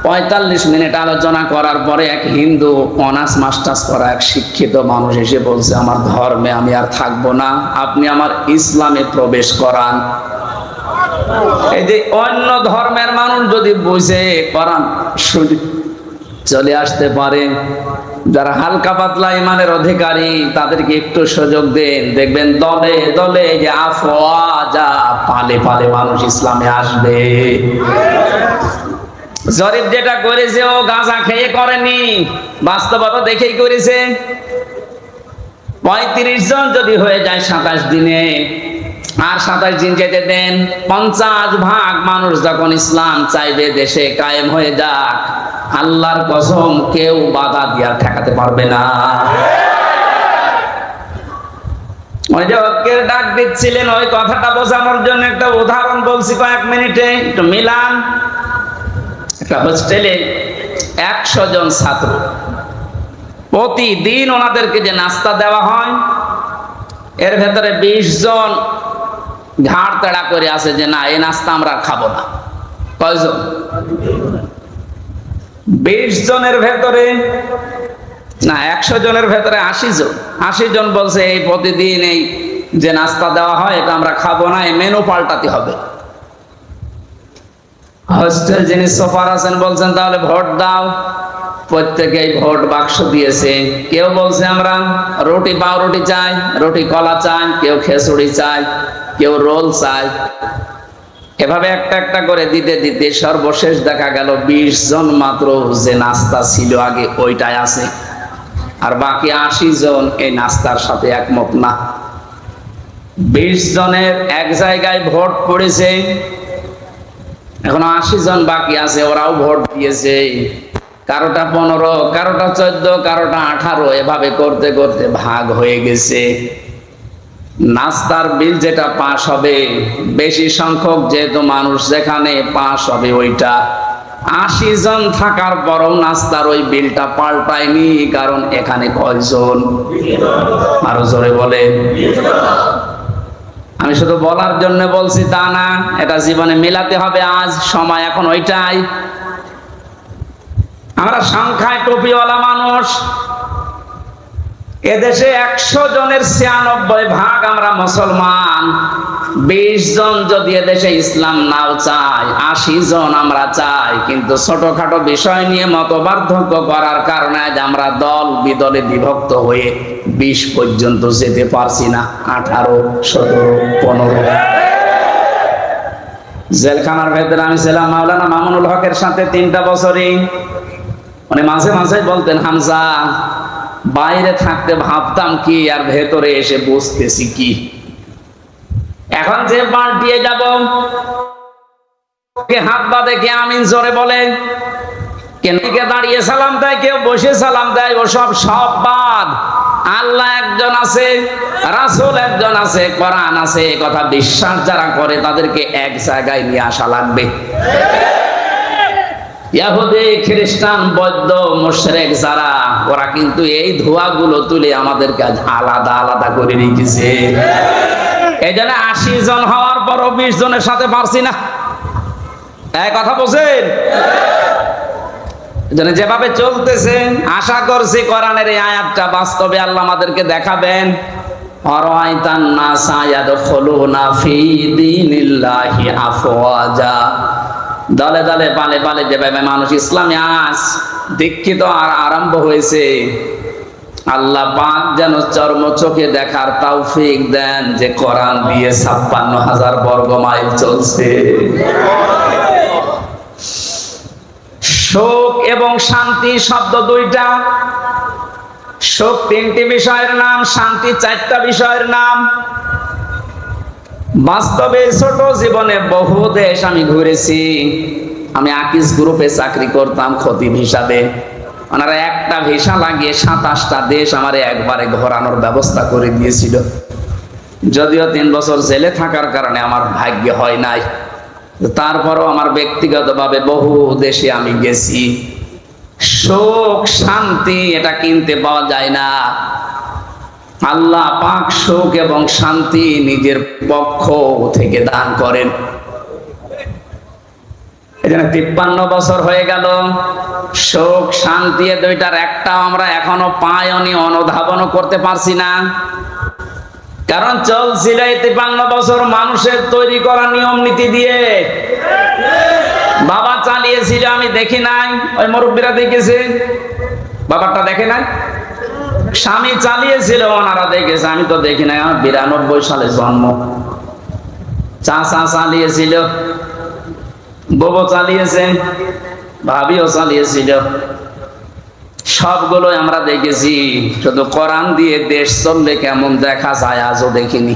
45 মিনিট আলোচনা করার পরে এক হিন্দু অনার্স মাস্টার্স করা এক শিক্ষিত মানুষ এসে বলছে, আমার ধর্মে আমি আর থাকবো না, আপনি আমার ইসলামে প্রবেশ করান। এই যে অন্য ধর্মের মানুষ যদি বুঝে কোরআন শুনে চলে আসতে পারে। যারা হালকা পাতলা ইমানের অধিকারী তাদেরকে একটু সুযোগ দেন, দেখবেন দলে দলে যে আফওয়াজা পালে পালে মানুষ ইসলামে আসবে। জরিপ যেটা করেছে ও গাঁজা খেয়ে করেনি, বাস্তবতা দেখেই করেছে। 35 জন যদি হয়ে যায় 27 দিনে, আর 27 দিন যেতে দেন, 50% মানুষ যখন ইসলাম চাইবে দেশে কায়েম হয়ে যাক, আল্লাহর কসম কেউ বাধা দিয়া ঠেকাতে পারবে না। ওই যে ঐক্যের ডাক দিচ্ছিলেন, ওই কথাটা বোঝানোর জন্য একটা উদাহরণ বলছি কয়েক মিনিটে, একটু মিলান। একটা হোস্টেলে 100 জন ছাত্র, প্রতিদিন ওনাদেরকে যে নাস্তা দেওয়া হয়, এর ভেতরে 20 জন ঘাড় তেড়া করে আছে যে না, এই নাস্তা আমরা খাবো না। কয়জন? 20 জনের ভেতরে না, 100 জনের ভেতরে 80 জন। 80 জন বলছে এই প্রতিদিন এই যে নাস্তা দেওয়া হয় এটা আমরা খাবো না, এই মেনু পাল্টাতে হবে। হোস্টেল যিনি সুপার আছেন বলছেন তাহলে ভোট দাও। প্রত্যেকেই ভোট বাক্স দিয়েছে। কেউ বলছে আমরা রুটি পাউরুটি চাই, রুটি কলা চাই, কেউ খিচুড়ি চাই, কেউ রোল চাই। এভাবে একটা একটা করে দিতে দিতে সর্বশেষ দেখা গেল 20 জন মাত্র যে নাস্তা ছিল আগে ওইটাই আছে, আর বাকি 80 জন এই নাস্তার সাথে একমত না। 20 জনের এক জায়গায় ভোট পড়েছে, এখনো 80 জন বাকি আছে, ওরাও ভোট দিয়েছে। কারোটা 15, কারোটা 14, কারোটা 18, এভাবে করতে করতে ভাগ হয়ে গেছে। নাস্তার বিল যেটা পাস হবে, বেশি সংখ্যক যেহেতু মানুষ যেখানে পাস হবে ওইটা, 80 জন থাকার পরও নাস্তার ওই বিলটা পাল্টায়নি। কারণ এখানে কয়জন? আরো জোরে বলে। আমি শুধু বলার জন্য বলছি তা না, এটা জীবনে মেলাতে হবে। আজ সময় এখন ওইটাই। আমরা সংখ্যায় টুপিওয়ালা মানুষ, এদেশে 100 জনের 96% আমরা মুসলমান। 20 জন যদি এদেশে ইসলাম নাও চায়, 80 জন আমরা চাই, কিন্তু ছোটখাটো বিষয় নিয়ে মতপার্থক্য করার কারণে আজ আমরা দল বিদলে বিভক্ত হয়ে 20 পর্যন্ত যেতে পারছি না। 18, 17, 15। জেলখানার ভেতরে আমি ছিলাম মাওলানা মামুনুল হকের সাথে 3টা বছরই। মানে মাঝে মাঝে বলতেন, হামজা বাইরে থাকতে ভাবতাম কি, আর ভেতরে এসে বসতেছি কি। এখন যে পাল্টিয়ে যাব, হাত বাঁধে কে আমিন জোরে বলে, কেন দাঁড়িয়ে সালাম দেয়, কেউ বসে সালাম দেয়, ও সব বাদ। আল্লাহ একজন আছে, রাসূল একজন আছে, কোরআন আছে, কথা বিশ্বাস যারা করে তাদেরকে এক জায়গায় নিয়ে আসা লাগবে। ইহুদি, খ্রিস্টান, বৌদ্ধ, মুশরিক যারা, ওরা কিন্তু এই ধোঁয়াগুলো তুলে আমাদেরকে আলাদা আলাদা করে রেখেছে। এই জন্য 80 জন হওয়ার পরও 20 জনের সাথে পারছি না। এই কথা বলছেন? যেভাবে চলতেছে, আশা করছি কোরআনের এই আয়াতটা বাস্তবে আল্লাহ আমাদেরকে দেখাবেন। আরাইতান নাসা ইয়াদখুলুনা ফি দীনিল্লাহি আফওয়াজা। দলে দলে পালে পালে যেভাবে মানুষ ইসলামে আজ দীক্ষিত আর আরম্ভ হয়েছে, আল্লাহ পাক যেন চর্ম চোখে দেখার তৌফিক দেন যে কোরআন দিয়ে 56,000 বর্গ মাইল চলছে। সুখ এবং শান্তি শব্দ দুইটা। সুখ 3টি বিষয়ের নাম, শান্তি 4টা বিষয়ের নাম। বাস্তবে ছোট জীবনে বহু দেশ আমি ঘুরেছি। আমি আকিস গ্রুপে চাকরি করতাম খতিব হিসাবে। ওনারা একটা ভিসা লাগিয়ে 27টা দেশ আমারে একবারে ঘোরানোর ব্যবস্থা করে দিয়েছিল। যদিও 3 বছর জেলে থাকার কারণে আমার ভাগ্য হয় নাই, তারপরও আমার ব্যক্তিগতভাবে বহু দেশে আমি গেছি। সুখ শান্তি এটা কিনতে পাওয়া যায় না। আল্লাহ পাক সুখ এবং শান্তি নিজের পক্ষ থেকে দান করেন। এজন্য 53 বছর হয়ে গেল, সুখ শান্তি এ দুইটার একটাও আমরা এখনো পাইনি, অনুধাবনও করতে পারছি না। কারণ চলছিল এই 53 বছর মানুষের তৈরি করা নিয়ম নীতি দিয়ে। বাবা চালিয়েছিল, আমি দেখি নাই, ওই মুরব্বীরা দেখেছে, বাবারটা দেখে নাই। স্বামী চালিয়েছিল, ওনারা দেখেছে, আমি তো দেখি নাই। আমার 92 সালে জন্ম। চাচা চালিয়েছিল, বউ চালিয়েছে, ভাবিও চালিয়েছিল, সবগুলো আমরা দেখেছি। শুধু কোরআন দিয়ে দেশ চললে কেমন দেখা যায় আজও দেখিনি।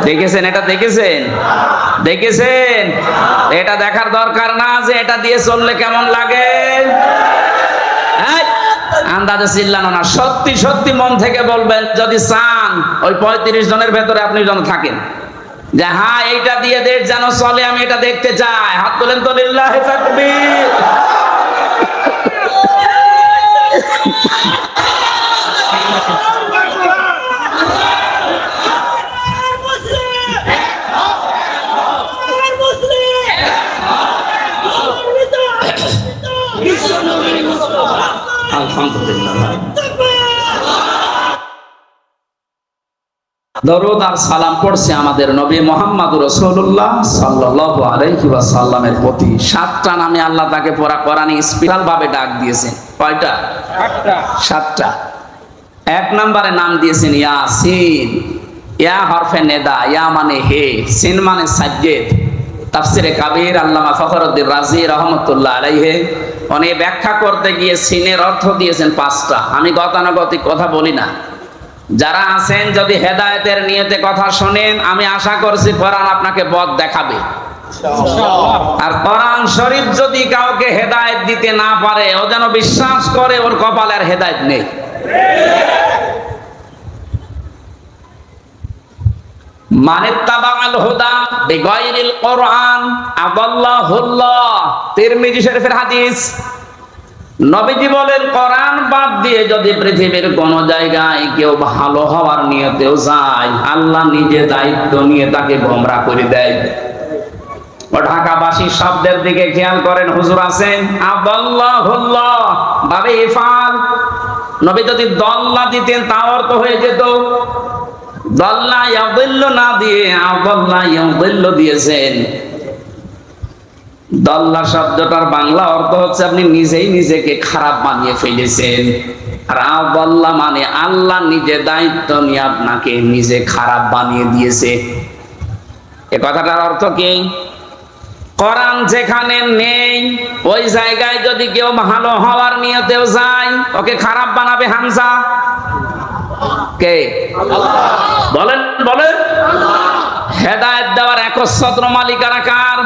দেখেছেন? এটা দেখেছেন? দেখেছেন? এটা দেখার দরকার না যে এটা দিয়ে চললে কেমন লাগে? আন্দাজে চিল্লানো না, সত্যি সত্যি মন থেকে বলবেন। যদি চান ওই 35 জনের ভেতরে আপনি যেন থাকেন, যে হ্যাঁ এইটা দিয়ে দেশ যেন চলে, আমি এটা দেখতে চাই, হাত তোলেন তো, লিল্লাহি তাকবীর। দরুদ আর সালাম পড়ছে আমাদের নবী মুহাম্মদ রাসূলুল্লাহ সাল্লাল্লাহু আলাইহি ওয়াসাল্লামের প্রতি। 7টা নামে আল্লাহ তাকে পুরা কোরআনে স্পেশাল ভাবে ডাক দিয়েছেন। কয়টা? 7টা। 1 নম্বরে নাম দিয়েছেন ইয়াসিন। ইয়া হরফে নেদা, ইয়া মানে হে, সিন মানে সাজ্জেদ। তাফসিরে কাবীর আল্লামা ফখরুদ্দীন রাজি রাহমাতুল্লাহ আলাইহি উনি ব্যাখ্যা করতে গিয়ে সিনের অর্থ দিয়েছেন 5টা। আমি গতানুগতিক কথা বলি না। যারা আছেন যদি হেদায়েতের নিয়তে কথা শোনেন, আমি আশা করছি কোরআন আপনাকে পথ দেখাবে। আর কোরআন শরীফ যদি কাউকে হেদায়েত দিতে না পারে, ও যেন বিশ্বাস করে ওর কপালে আর হেদায়েত নেই। মানিত্তাবাআল হুদা বিগাইরিল কোরআন আদাল্লাহুল্লাহ। তিরমিজি শরীফের হাদিস। নবীজি বলেন, কোরআন বাদ দিয়ে যদি পৃথিবীর কোন জায়গায় কেউ ভালো হওয়ার নিয়তেও যায়, আল্লাহ নিজে দায়িত্ব নিয়ে তাকে গোমরা করে দেয়। ও ঢাকাবাসী শব্দের দিকে খেয়াল করেন, হুজুর আছেন, আদাল্লাহুল্লাহ বাবে ইফাল। নবী যদি দল্লা দিতেন তা অর্থ হয়ে যেত। দল্লা ইয়াদিল্লু না দিয়ে আদাল্লা ইয়াদিল্লু দিয়েছেন। দল্লা শব্দটার বাংলা অর্থ হচ্ছে আপনি নিজেই নিজেকে খারাপ বানিয়ে ফেলেছেন। আর আদাল্লা মানে আল্লাহ নিজে দায়িত্ব নিয়ে আপনাকে নিজে খারাপ বানিয়ে দিয়েছে। এ কথাটার অর্থ কি? কোরআন যেখানে নেই ওই জায়গায় যদি কেউ ভালো হওয়ার নিয়তেও যায়, ওকে খারাপ বানাবে হামজা কে? বলেন বলেন। হেদায়েত দেওয়ার একচ্ছত্র মালিকানা কার?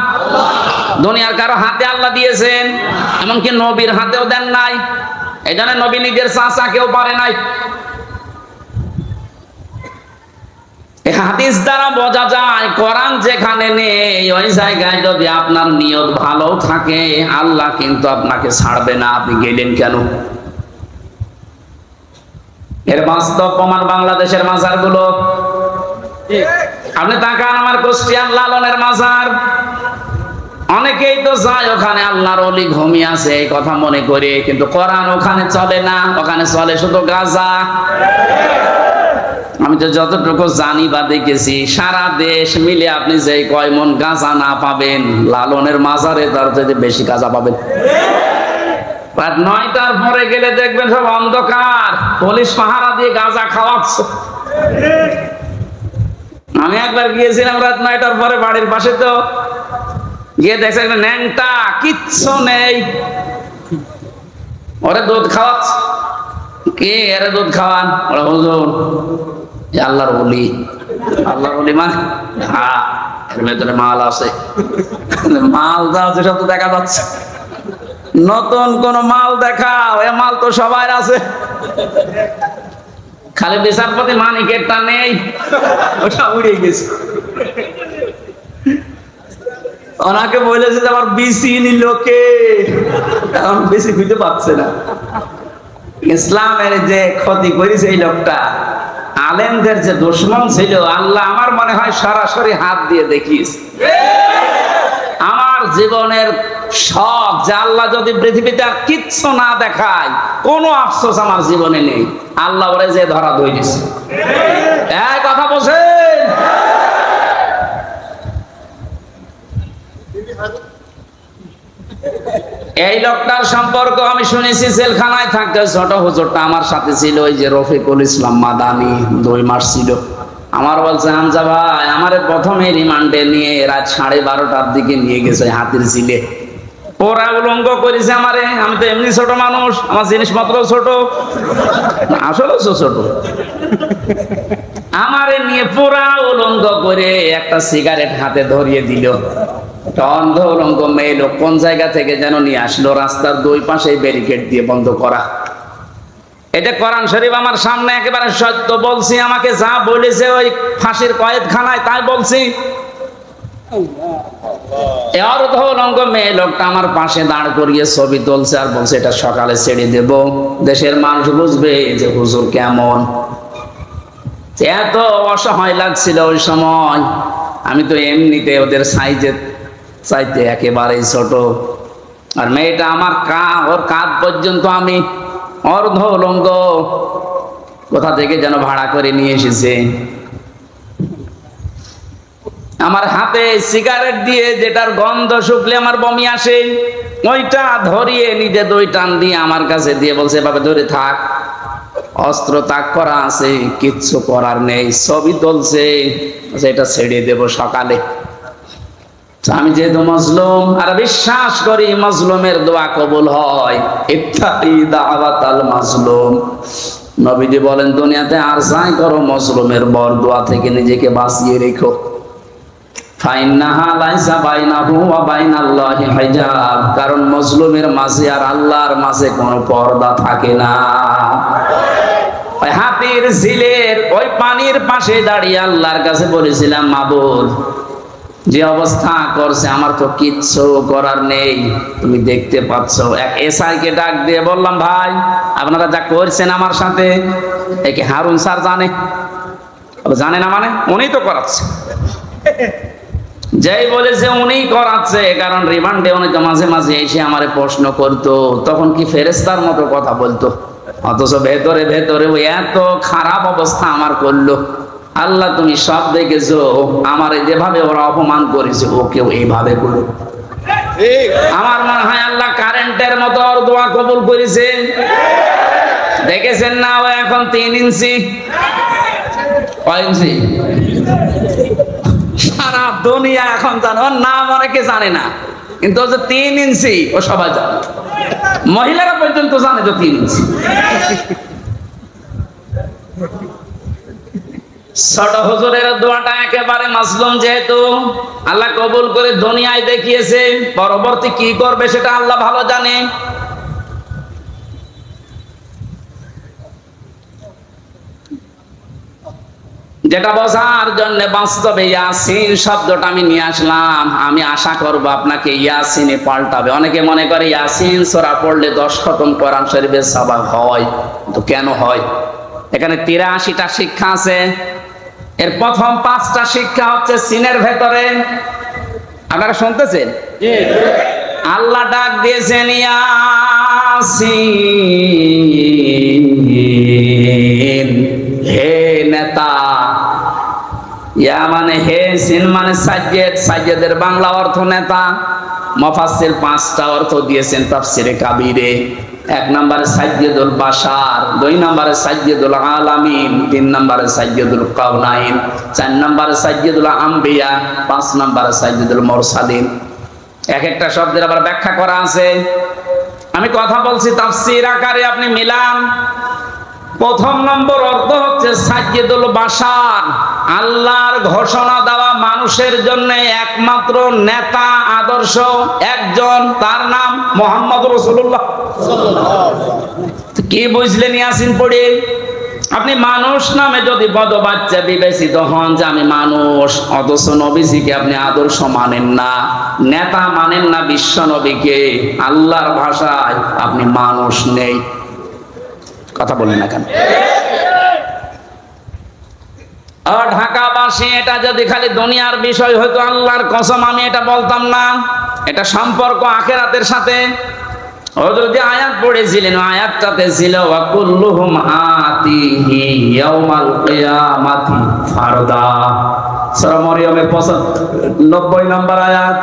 দুনিয়ার কারো হাতে আল্লাহ দিয়েছেন, এমনকি নবীর হাতেও দেন নাই। এই জন্য নবী নিজের চাচা কেউ পারে নাই। এই হাদিস দ্বারা বোঝা যায়, কোরআন যেখানে নেই ওই জায়গায় যদি আপনার নিয়ত ভালো থাকে, আল্লাহ কিন্তু আপনাকে ছাড়বে না। আপনি গেলেন কেন? এর বাস্তব প্রমাণ বাংলাদেশের মাজারগুলো। আপনি তাকান, আমার কুষ্টিয়ার লালনের মাজার, অনেকেই তো যায় ওখানে আল্লাহর ওলি ঘুমিয়ে আছে এই কথা মনে করে, কিন্তু কোরআন ওখানে চলে না, ওখানে চলে শুধু গাঁজা। আমি তো যতটুকু জানি বা দেখেছি, সারা দেশ মিলে আপনি যে কয় মন গাঁজা না পাবেন, লালনের মাজারে তার থেকে বেশি গাঁজা পাবেন। রাত 9টার পরে গেলে দেখবেন সব অন্ধকার, পুলিশ পাহারা দিয়ে গাঁজা খাওয়াচ্ছে। আমি একবার গিয়েছিলাম রাত 9টার পরে বাড়ির পাশে, তো গিয়ে দেখছে একটা ন্যাংটা, কিচ্ছু নেই, ওরে দুধ খাওয়াচ্ছে। কে এরে দুধ খাওয়ান? ওরা হুজুর আল্লাহর ওলি। আল্লাহর ওলি মানে? হ্যাঁ, এর ভেতরে মাল আছে। মাল যা আছে সব তো দেখা যাচ্ছে। নতুন কোন মাল দেখাও, এ মাল তো সবাই আছে, খালি বিচারপতি মানিকেরটা নেই, ওটা উড়ে গেছে। ওনাকে বলেছে যে আমার বিসি নিল কে, এখন বেশি খুঁজে পাচ্ছে না। ইসলামের যে ক্ষতি করেছে এই লোকটা, আলেমদের যে দুশমন ছিল, আল্লাহ আমার মনে হয় সরাসরি হাত দিয়ে দেখিস। আমার জীবনের শখ যে আল্লাহ যদি পৃথিবীতে আর কিচ্ছু না দেখায়, কোনো আফসোস আমার জীবনে নেই। আল্লাহ ওরে যে ধরা ধরেছে, এই কথা বলছেন। এই লোকটার সম্পর্ক আমি শুনেছি, জেলখানায় থাকতে ছোট হুজুরটা আমার সাথে ছিল, ওই যে রফিকুল ইসলাম মাদানি, 2 মাস ছিল। আমার বলছে, হামজা ভাই আমারে প্রথমে রিমান্ডে নিয়ে রাত 12:30টার দিকে নিয়ে গেছে হাতির ঝিলে। ওরা উলঙ্গ করেছে আমারে, আমি তো এমনি ছোট মানুষ, আমার জিনিসপত্র ছোট, আসলে ছোট। আমারে নিয়ে পুরা উলঙ্গ করে একটা সিগারেট হাতে ধরিয়ে দিল। অন্ধ উলঙ্গ মেয়ে লোক কোন জায়গা থেকে যেন নিয়ে আসলো, রাস্তার 2 পাশে ব্যারিকেড দিয়ে বন্ধ করা। এটা কোরআন শরীফ আমার সামনে, একেবারে সত্য বলছি। আমাকে যা বলেছে ওই ফাঁসির কয়েদখানায় তাই বলছি। অর্ধ উলঙ্গ মেয়ে লোকটা আমার পাশে দাঁড় করিয়ে ছবি তুলছে আর বলছে, এটা সকালে ছেড়ে দেব, দেশের মানুষ বুঝবে যে হুজুর কেমন। এত অসহায় লাগছিল ওই সময়। আমি তো এমনিতে ওদের সাইজে চাইতে একেবারেই ছোট, আর মেয়েটা আমার ওর কাঁধ পর্যন্ত আমি অর্ধ উলঙ্গ, কোথা থেকে যেন ভাড়া করে নিয়ে এসেছে। আমার হাতে সিগারেট দিয়ে, যেটার গন্ধ শুকলে আমার বমি আসে, ওইটা ধরিয়ে নিজে 2 টান দিয়ে আমার কাছে দিয়ে বলছে, এভাবে ধরে থাক, অস্ত্র তাক করা আছে, কিচ্ছু করার নেই। ছবি তুলছে, এটা ছেড়ে দেব সকালে। আমি যেহেতু মজলুম আর বিশ্বাস করি মজলুমের দোয়া কবুল হয়, ইত্তাকি দাওয়াতাল মাজলুম। নবীজি বলেন, দুনিয়াতে আর যাই করো মজলুমের বরদোয়া থেকে নিজেকে বাঁচিয়ে রেখো। ফাইন্নাহা লাইসা বাইনাহু ওয়া বাইনাল্লাহি হিজাব, কারণ মজলুমের মাঝে আর আল্লাহর মাঝে কোনো পর্দা থাকে না। ওই হাতির ঝিলের ওই পানির পাশে দাঁড়িয়ে আল্লাহর কাছে বলেছিলাম, মাবুদ, যে অবস্থা করছে আমার তো কিচ্ছু করার নেই, তুমি দেখতে পাচ্ছ। এক এসআইকে ডাক দিয়ে বললাম, ভাই আপনারা যা করছেন আমার সাথে, একে হারুন স্যার জানে? জানে না মানে? উনি তো করাচ্ছে। যেই বলেছে উনি করাচ্ছে, কারণ রিমান্ডে উনি তো মাঝে মাঝে এসে আমারে প্রশ্ন করতো, তখন কি ফেরেশতার মতো কথা বলতো, অথচ ভেতরে ভেতরে ওই এত খারাপ অবস্থা আমার করলো। আল্লাহ তুমি সব দেখেছো, আমারে যেভাবে ওরা অপমান করেছে ওকেও এইভাবে করো। আমার মনে হয় আল্লাহ কারেন্টের মতো ওর দোয়া কবুল করেছে। দেখেছেন না, ও এখন 3 ইঞ্চি। কয় ইঞ্চি? সারা দুনিয়া এখন জানে, ওর নাম অনেকে জানে না, কিন্তু ও যে 3 ইঞ্চি ও সবাই জানে, মহিলারা পর্যন্ত জানে তো 3 ইঞ্চি। ছোট হুজুরের দোয়াটা একেবারে মাজলুম, যেহেতু আল্লাহ কবুল করে দুনিয়ায় দেখিয়েছে, পরবর্তী কি করবে সেটা আল্লাহ ভালো জানে। যেটা বোঝার জন্য বাস্তবে ইয়াসিন শব্দটা আমি নিয়ে আসলাম। আমি আশা করব আপনাকে ইয়াসিনে পাল্টাবে। অনেকে মনে করে ইয়াসিন সূরা পড়লে 10 খতম কোরআন শরীফের সওয়াব হয়, তো কেন হয়? এখানে 83টা শিক্ষা আছে। এর প্রথম 5টা শিক্ষা হচ্ছে সিনের ভেতরে। আপনারা শুনতেছেন? আল্লাহ ডাক দিয়েছেন, ইয়াসিন, হে নেতা। ইয়া মানে হে, সিন মানে সাজ্জেদ, সাজ্জেদের বাংলা অর্থ নেতা। মুফাসসির 5টা অর্থ দিয়েছেন তাফসিরে কাবীরে। 1 নম্বরে সাজ্জেদুল বাশার, 2 নম্বরে সাজ্জেদুল আলামিন, 3 নম্বরে সাজ্জেদুল কাউনাইন, 4 নম্বরে সাজ্জেদুল আম্বিয়া, 5 নম্বরে সাজ্জেদুল মুরসালিন। এক একটা শব্দের আবার ব্যাখ্যা করা আছে। আমি কথা বলছি তাফসীর আকারে, আপনি মিলান। প্রথম নম্বর অর্থ হচ্ছে সাজ্জেদুল বাশার, আল্লাহর ঘোষণা দেওয়া মানুষের জন্য একমাত্র নেতা আদর্শ একজন, তার নাম মুহাম্মদ রাসূলুল্লাহ। কি বুঝলেন ইয়াসিন পড়ে? আপনি মানুষ নামে যদি বদ বাচ্চা বিবেচিত হন যে আমি মানুষ, অথচ নবীজিকে আপনি আদর্শ মানেন না, নেতা মানেন না, বিশ্ব নবীকে, আল্লাহর ভাষায় আপনি মানুষ নেই। কথা বলেন না কেন? আর ঢাকাবাসী, এটা যদি খালি দুনিয়ার বিষয় হয়তো আল্লাহর কসম আমি এটা বলতাম না। এটা সম্পর্ক আখিরাতের সাথে। হযরত যে আয়াত পড়েছিলেন, আয়াতটাতে ছিল ওয়া কুল্লুহুম আতিহি ইয়াউমাল কিয়ামাতি ফারদা। সূরা মরিয়মের 90 নম্বর আয়াত।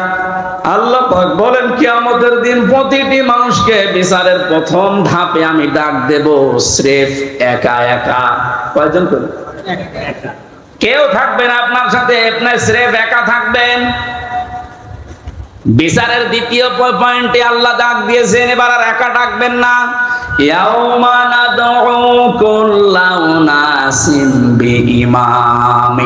আল্লাহ পাক বলেন কিয়ামতের দিন প্রতিটি মানুষকে বিচারের প্রথম ধাপে আমি ডাক দেব স্রেফ একা একা। কয়জন করে? কেউ থাকবে না আপনার সাথে, আপনি স্রেফ একা থাকবেন। বিচারের দ্বিতীয় পয়েন্টে আল্লাহ ডাক দিয়েছেন, এবার আর একা ডাকবেন না। ইয়াউমা নাদউ কুল্লা উনাসিন বিইমামিহিম।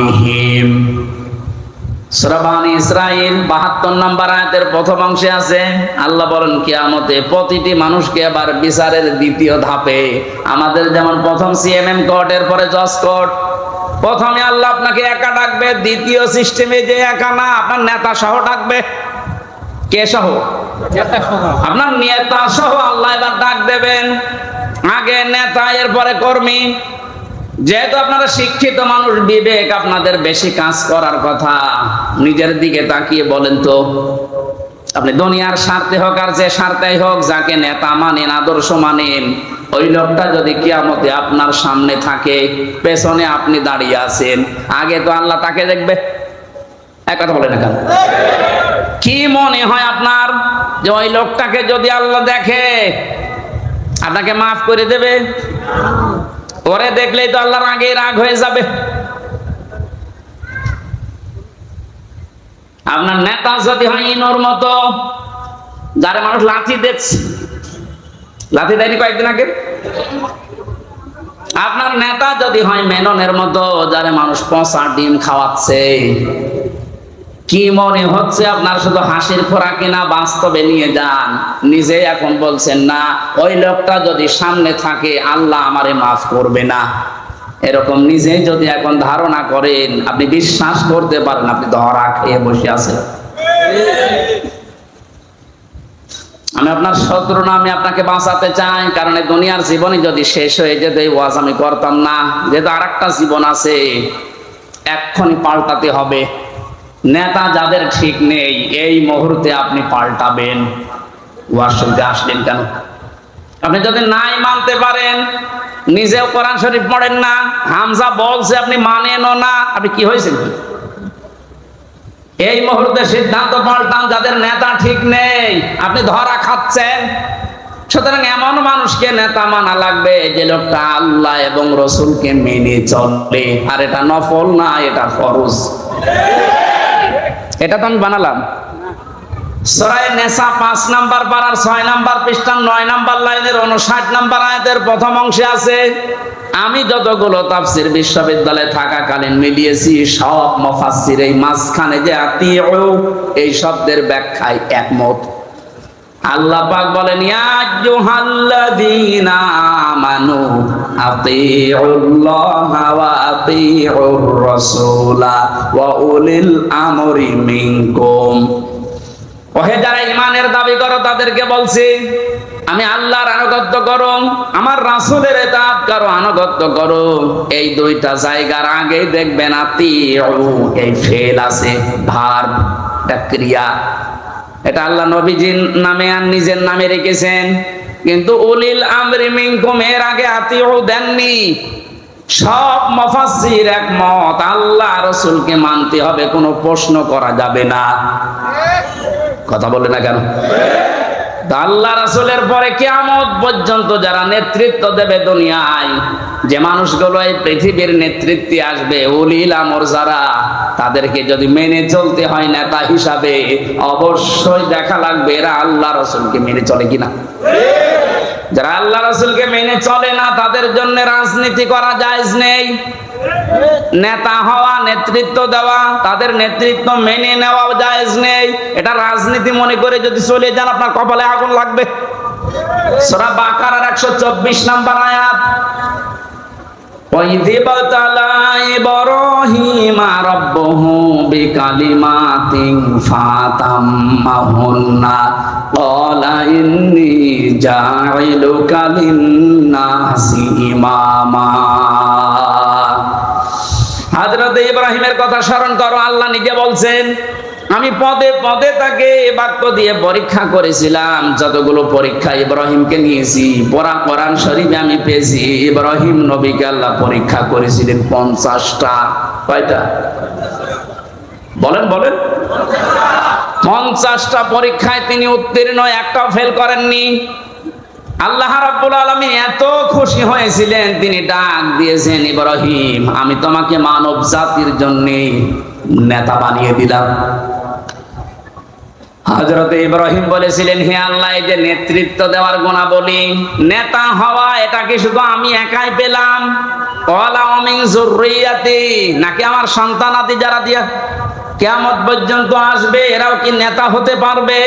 সূরা বানী ইসরাঈল ৭২ নম্বর আয়াতের প্রথম অংশে আছে, আল্লাহ বলেন কিয়ামতে প্রতিটি মানুষকে আবার বিচারের দ্বিতীয় ধাপে, আমাদের যেমন প্রথম সিএমএম কোর্ট, এরপরে জজ কোর্ট, প্রথমে আল্লাহ আপনাকে একা ডাকবে, দ্বিতীয় সিস্টেমে যে একা না, আপনার নেতা সহ ডাকবে। কে সহ? আপনার নেতা সহ আল্লাহ এবার ডাক দেবেন। আগে নেতা, এরপরে কর্মী। যেহেতু আপনারা শিক্ষিত মানুষ, বিবেক আপনাদের বেশি কাজ করার কথা, নিজের দিকে তাকিয়ে বলেন তো, আপনি দুনিয়ার স্বার্থে হোক আর যে স্বার্থেই হোক, যাকে নেতা মানেন, আদর্শ মানেন, ওই লোকটা যদি কিয়ামতে আপনার সামনে থাকে, পেছনে আপনি দাঁড়িয়ে আছেন, আগে তো আল্লাহ তাকে দেখবে। এক কথা বলে না কেন? কি মনে হয় আপনার যে ওই লোকটাকে যদি আল্লাহ দেখে আপনাকে মাফ করে দেবে? ওরে দেখলেই তো আল্লাহর আগে রাগ হয়ে যাবে। আপনার নেতা যদি হয় ইনোর মতো, যারে মানুষ লাথি দেখছে, লাথি দেয়নি কয়েকদিন আগে? আপনার নেতা যদি হয় মেননের মতো, যারে মানুষ পচা ডিম খাওয়াচ্ছে, কি মনে হচ্ছে আপনার? শুধু হাসির খোরাকি না, বাস্তবে নিয়ে যান। নিজে এখন বলছেন না, ওই লোকটা যদি সামনে থাকে আল্লাহ আমারে মাফ করবে না, এরকম নিজে যদি এখন ধারণা করেন, আপনি বিশ্বাস করতে পারেন আপনি ধরা খেয়ে বসে আছেন। আমি আপনার শত্রু না, আমি আপনাকে বাঁচাতে চাই। কারণ এই দুনিয়ার জীবনে যদি শেষ হয়ে যেত, এই ওয়াজ আমি করতাম না। যেহেতু আরেকটা জীবন আছে, এক্ষুনি পাল্টাতে হবে। নেতা যাদের ঠিক নেই, এই মুহূর্তে আপনি পাল্টাবেন। ওয়াজ শুনতে আসলেন কেন? আপনি যদি নাই মানতে পারেন, নিজেও কোরআন শরীফ পড়েন না, হামজা বলছে আপনি মানেনও না, আপনি কি হয়েছেন? এই মুহূর্তে সিদ্ধান্ত পাল্টান। যাদের নেতা ঠিক নেই, আপনি ধরা খাচ্ছেন। সুতরাং এমন মানুষকে নেতা মানা লাগবে যে লোকটা আল্লাহ এবং রসুলকে মেনে চলে। আর এটা নফল না, এটা ফরজ। এটা তো আমি বানালাম। সূরা নিসা ৫ নাম্বার পারার ৬ নাম্বার পৃষ্ঠা ৯ নাম্বার লাইনের ৫৯ নাম্বার আয়াতের প্রথম অংশে আছে, আমি যতগুলো তাফসীর বিশ্ববিদ্যালয়ে থাকাকালীন মিলিয়েছি, সব মুফাসসির এই মাঝখানে যে আতিউ এই শব্দের ব্যাখ্যায় একমত। আল্লাহ পাক বলেন, ইয়া আইয়ুহাল্লাযীনা আমানু আতিউল্লাহা ওয়া আতিউর রাসূলা ওয়া উলিল আমরি মিনকুম। ওহে যারা ঈমানের দাবি করো, তাদেরকে বলছি, আমি আল্লাহর আনুগত্য করো, আমার রাসূলের ইতাআত করো, আনুগত্য করো। এই দুইটা জায়গার আগে দেখবেন আতিউ এই ফেল আছে, ভার্ব, এটা ক্রিয়া। এটা আল্লাহ নবীজির নামে আর নিজের নামে রেখেছেন, কিন্তু উলিল আমরি মিনকুম এর আগে আতিউ দেননি। সব মুফাসসির একমত, আল্লাহ রাসূলকে মানতে হবে, কোনো প্রশ্ন করা যাবে না। কথা বলে না কেন? আল্লাহ রাসূলের পরে কিয়ামত পর্যন্ত যারা নেতৃত্ব দেবে দুনিয়ায়, যে মানুষগুলো এই পৃথিবীর নেতৃত্বে আসবে, উলিল আমর যারা, তাদেরকে যদি মেনে চলতে হয় নেতা হিসাবে, অবশ্যই দেখা লাগবে এরা আল্লাহ রাসূলকে মেনে চলে কিনা। যারা আল্লাহ রাসূলকে মেনে চলে না, তাদের জন্য রাজনীতি করা জায়েজ নেই। নেতা হওয়া, নেতৃত্ব দেওয়া, তাদের নেতৃত্ব মেনে নেওয়া জায়েজ নেই। এটা রাজনীতি মনে করে যদি চলে যান, আপনার কপালে আগুন লাগবে। সূরা বাকারার ১২৪ নাম্বার আয়াত, وَإِذِ ابْتَلَى إِبْرَاهِيمَ رَبُّهُ بِكَلِمَاتٍ فَأَتَمَّهُنَّ قَالَ إِنِّي جَاعِلُكَ لِلنَّاسِ إِمَامًا। হযরত ইব্রাহিমের কথা স্মরণ করো। আল্লাহ নিজে বলছেন, আমি পদে পদে তাকে বাক্য দিয়ে পরীক্ষা করেছিলাম। যতগুলো পরীক্ষা ইব্রাহিমকে নিয়েছি, পুরা কোরআন শরীফে আমি পেয়েছি ইব্রাহিম নবীকে আল্লাহ পরীক্ষা করেছিলেন ৫০টা। কয়টা? বলেন বলেন। 50টা পরীক্ষায় তিনি উত্তীর্ণ, একটাও ফেল করেননি। আল্লাহ রাব্বুল আলামিন এত খুশি হয়েছিলেন, তিনি ডাক দিয়েছেন, ইব্রাহিম আমি তোমাকে মানব জাতির জন্য নেতা বানিয়ে দিলাম। হযরত ইব্রাহিম বলেছিলেন, হে আল্লাহ, এই যে নেতৃত্ব দেওয়ার গুণাবলী, নেতা হওয়া, এটা কি শুধু আমি একাই পেলাম? ক্বালা ওয়া মিন যুররিয়াতি, নাকি আমার সন্তানাদি যারা দিয়া কিয়ামত পর্যন্ত আসবে এরাও কি নেতা হতে পারবে?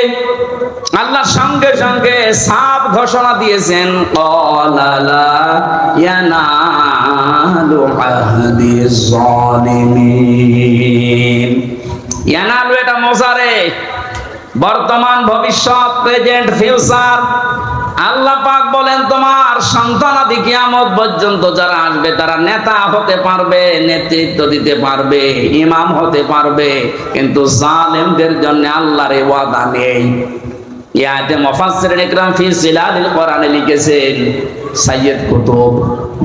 আল্লাহ সঙ্গে সঙ্গে সাফ ঘোষণা দিয়েছেন, ক্বালা লা ইয়ানালু আহদিজ জালিমিন। ইয়ানালু এটা মোজারে, বর্তমান, ভবিষ্যৎ, প্রেজেন্ট, ফিউচার। আল্লাহ পাক বলেন তোমার সন্তানাদি কিয়ামত পর্যন্ত যারা আসবে তারা নেতা হতে পারবে, নেতৃত্ব দিতে পারবে, ইমাম হতে পারবে, কিন্তু জালেমদের জন্য আল্লাহর ওয়াদা নেই। ইয়াতে মুফাসসিরিন ইকরাম ফি জিলালিল কোরআনে লিখেছেন সাইয়্যিদ কুতুব,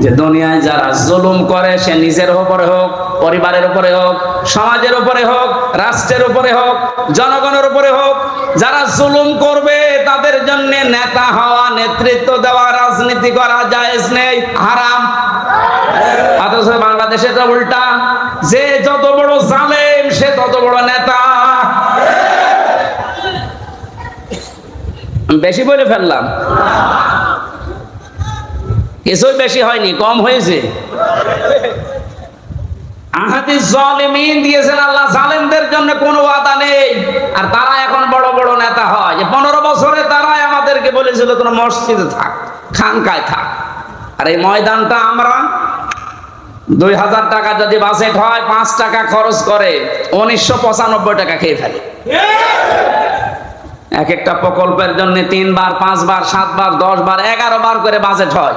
যে দুনিয়ায় যারা জুলুম করে, সে নিজের উপরে হোক, পরিবারের উপরে হোক, সমাজের উপরে হোক, রাষ্ট্রের উপরে হোক, জনগণের উপরে হোক, যারা জুলুম করবে তাদের জন্য নেতা হওয়া, নেতৃত্ব দেওয়া, রাজনীতি করা জায়েজ নেই, হারাম। অথচ বাংলাদেশে তো উল্টা, যে যত বড় জালেম সে তত বড় নেতা। বেশি বলে ফেললাম? কিছুই বেশি হয়নি, কম হয়েছে। আহাদিস জালিমিন দিয়েছেন আল্লাহ, জালেমদের জন্য কোনো ওয়াদা নেই। আর তারা এখন বড় বড় নেতা হয়। 15 বছরে তারাই আমাদেরকে বলেছিল কোন মসজিদে থাক, খানকায় থাক। আর এই ময়দানটা আমরা 2000 টাকা যদি বাজেট হয়, 5 টাকা খরচ করে 1995 টাকা খেয়ে ফেলে। এক একটা প্রকল্পের জন্য 3 বার, 5 বার, 7 বার, 10 বার, 11 বার করে বাজেট হয়।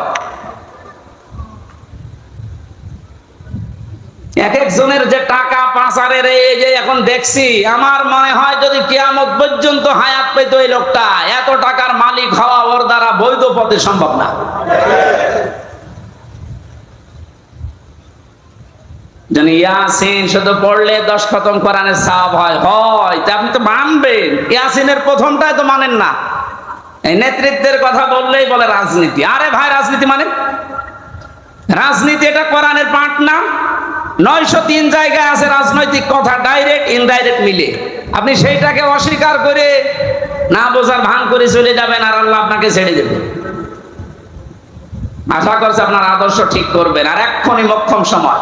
এক একজনের যে টাকা পাচারের, এই যে এখন দেখছি, আমার মনে হয় যদি কিয়ামত পর্যন্ত হায়াত পেত এই লোকটা, এত টাকার মালিক হওয়া ওর দ্বারা বৈধ পথে সম্ভব না। জানি ইয়াসিন শুধু পড়লে 10 খতম কোরআনের সওয়াব হয়, তা আপনি তো মানবেন। ইয়াসিনের প্রথমটাই তো মানেন না। এই নেতৃত্বের কথা বললেই বলে রাজনীতি। আরে ভাই, রাজনীতি মানে রাজনীতি এটা কোরআনের পাঠ না? 903 জায়গায় আছে রাজনৈতিক কথা, ডাইরেক্ট ইনডাইরেক্ট মিলে। আপনি সেইটাকে অস্বীকার করে না বোঝার ভান করে চলে যাবেন, আর আল্লাহ আপনাকে ছেড়ে দেবেন। আশা করছি আপনার আদর্শ ঠিক করবেন, আর এক্ষুনি মোক্ষম সময়।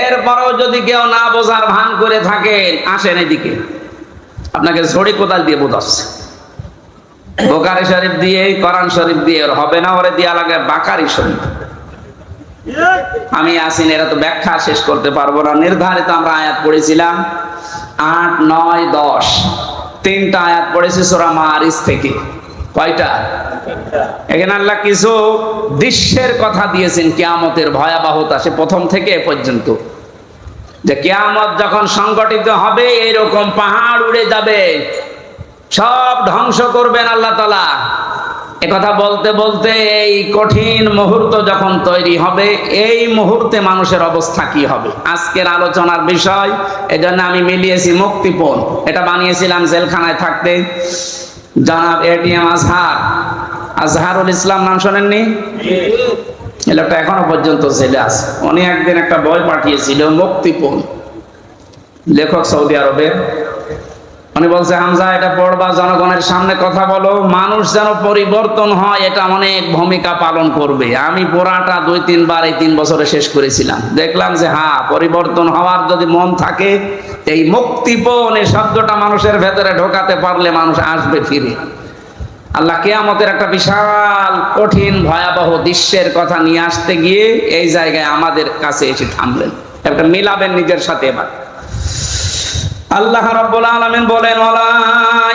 এরপরেও যদি কেউ না বোঝার ভান করে থাকেন, আসেন এদিকে, আপনাকে ঝড়ি কোদাল দিয়ে বোঝাচ্ছে। বুখারী শরীফ দিয়ে, কোরআন শরীফ দিয়ে ওর হবে না, ওরে দিয়া লাগে বাকারি শরীফ। আমি আসিন, এরা তো ব্যাখ্যা শেষ করতে পারবো না। নির্ধারিত আমরা আয়াত পড়েছিলাম 8, 9, 10, 3টা আয়াত পড়েছি সূরা মারিজ থেকে। কয়টা? এখানে আল্লাহ কিছু দৃশ্যের কথা দিয়েছেন, কিয়ামতের ভয়াবহতা, সে প্রথম থেকে এ পর্যন্ত, যে কিয়ামত যখন সংগঠিত হবে এইরকম পাহাড় উড়ে যাবে, সব ধ্বংস করবেন আল্লাহ তাআলা। একথা বলতে বলতে এই কঠিন মুহূর্ত যখন তৈরি হবে, এই মুহূর্তে মানুষের অবস্থা কি হবে আজকের আলোচনার বিষয়। এজন্য আমি মিলিয়েছি মুক্তিপণ। এটা বানিয়েছিলাম জেলখানায় থাকতে। জনাব এটিএম আজহারুল ইসলাম, নাম শোনেননি? এই লোকটা এখনো পর্যন্ত জেলে আছে। উনি একদিন একটা বই পাঠিয়েছিল, মুক্তিপণ, লেখক সৌদি আরবের। উনি বলছে, হামজা এটা পড়বা, জনগণের সামনে কথা বলো, মানুষ যেন পরিবর্তন হয়, এটা অনেক ভূমিকা পালন করবে। আমি পড়াটা 2-3 বার এই 3 বছরে শেষ করেছিলাম। দেখলাম যে হ্যাঁ, পরিবর্তন হওয়ার যদি মন থাকে, এই মুক্তিপণ এই শব্দটা মানুষের ভেতরে ঢোকাতে পারলে মানুষ আসবে ফিরে। আল্লাহ কিয়ামতের একটা বিশাল কঠিন ভয়াবহ দৃশ্যের কথা নিয়ে আসতে গিয়ে এই জায়গায় আমাদের কাছে এসে থামলেন। একটা মিলাবেন নিজের সাথে। এবার আল্লাহ রাব্বুল আলামিন বলেন, ওয়ালা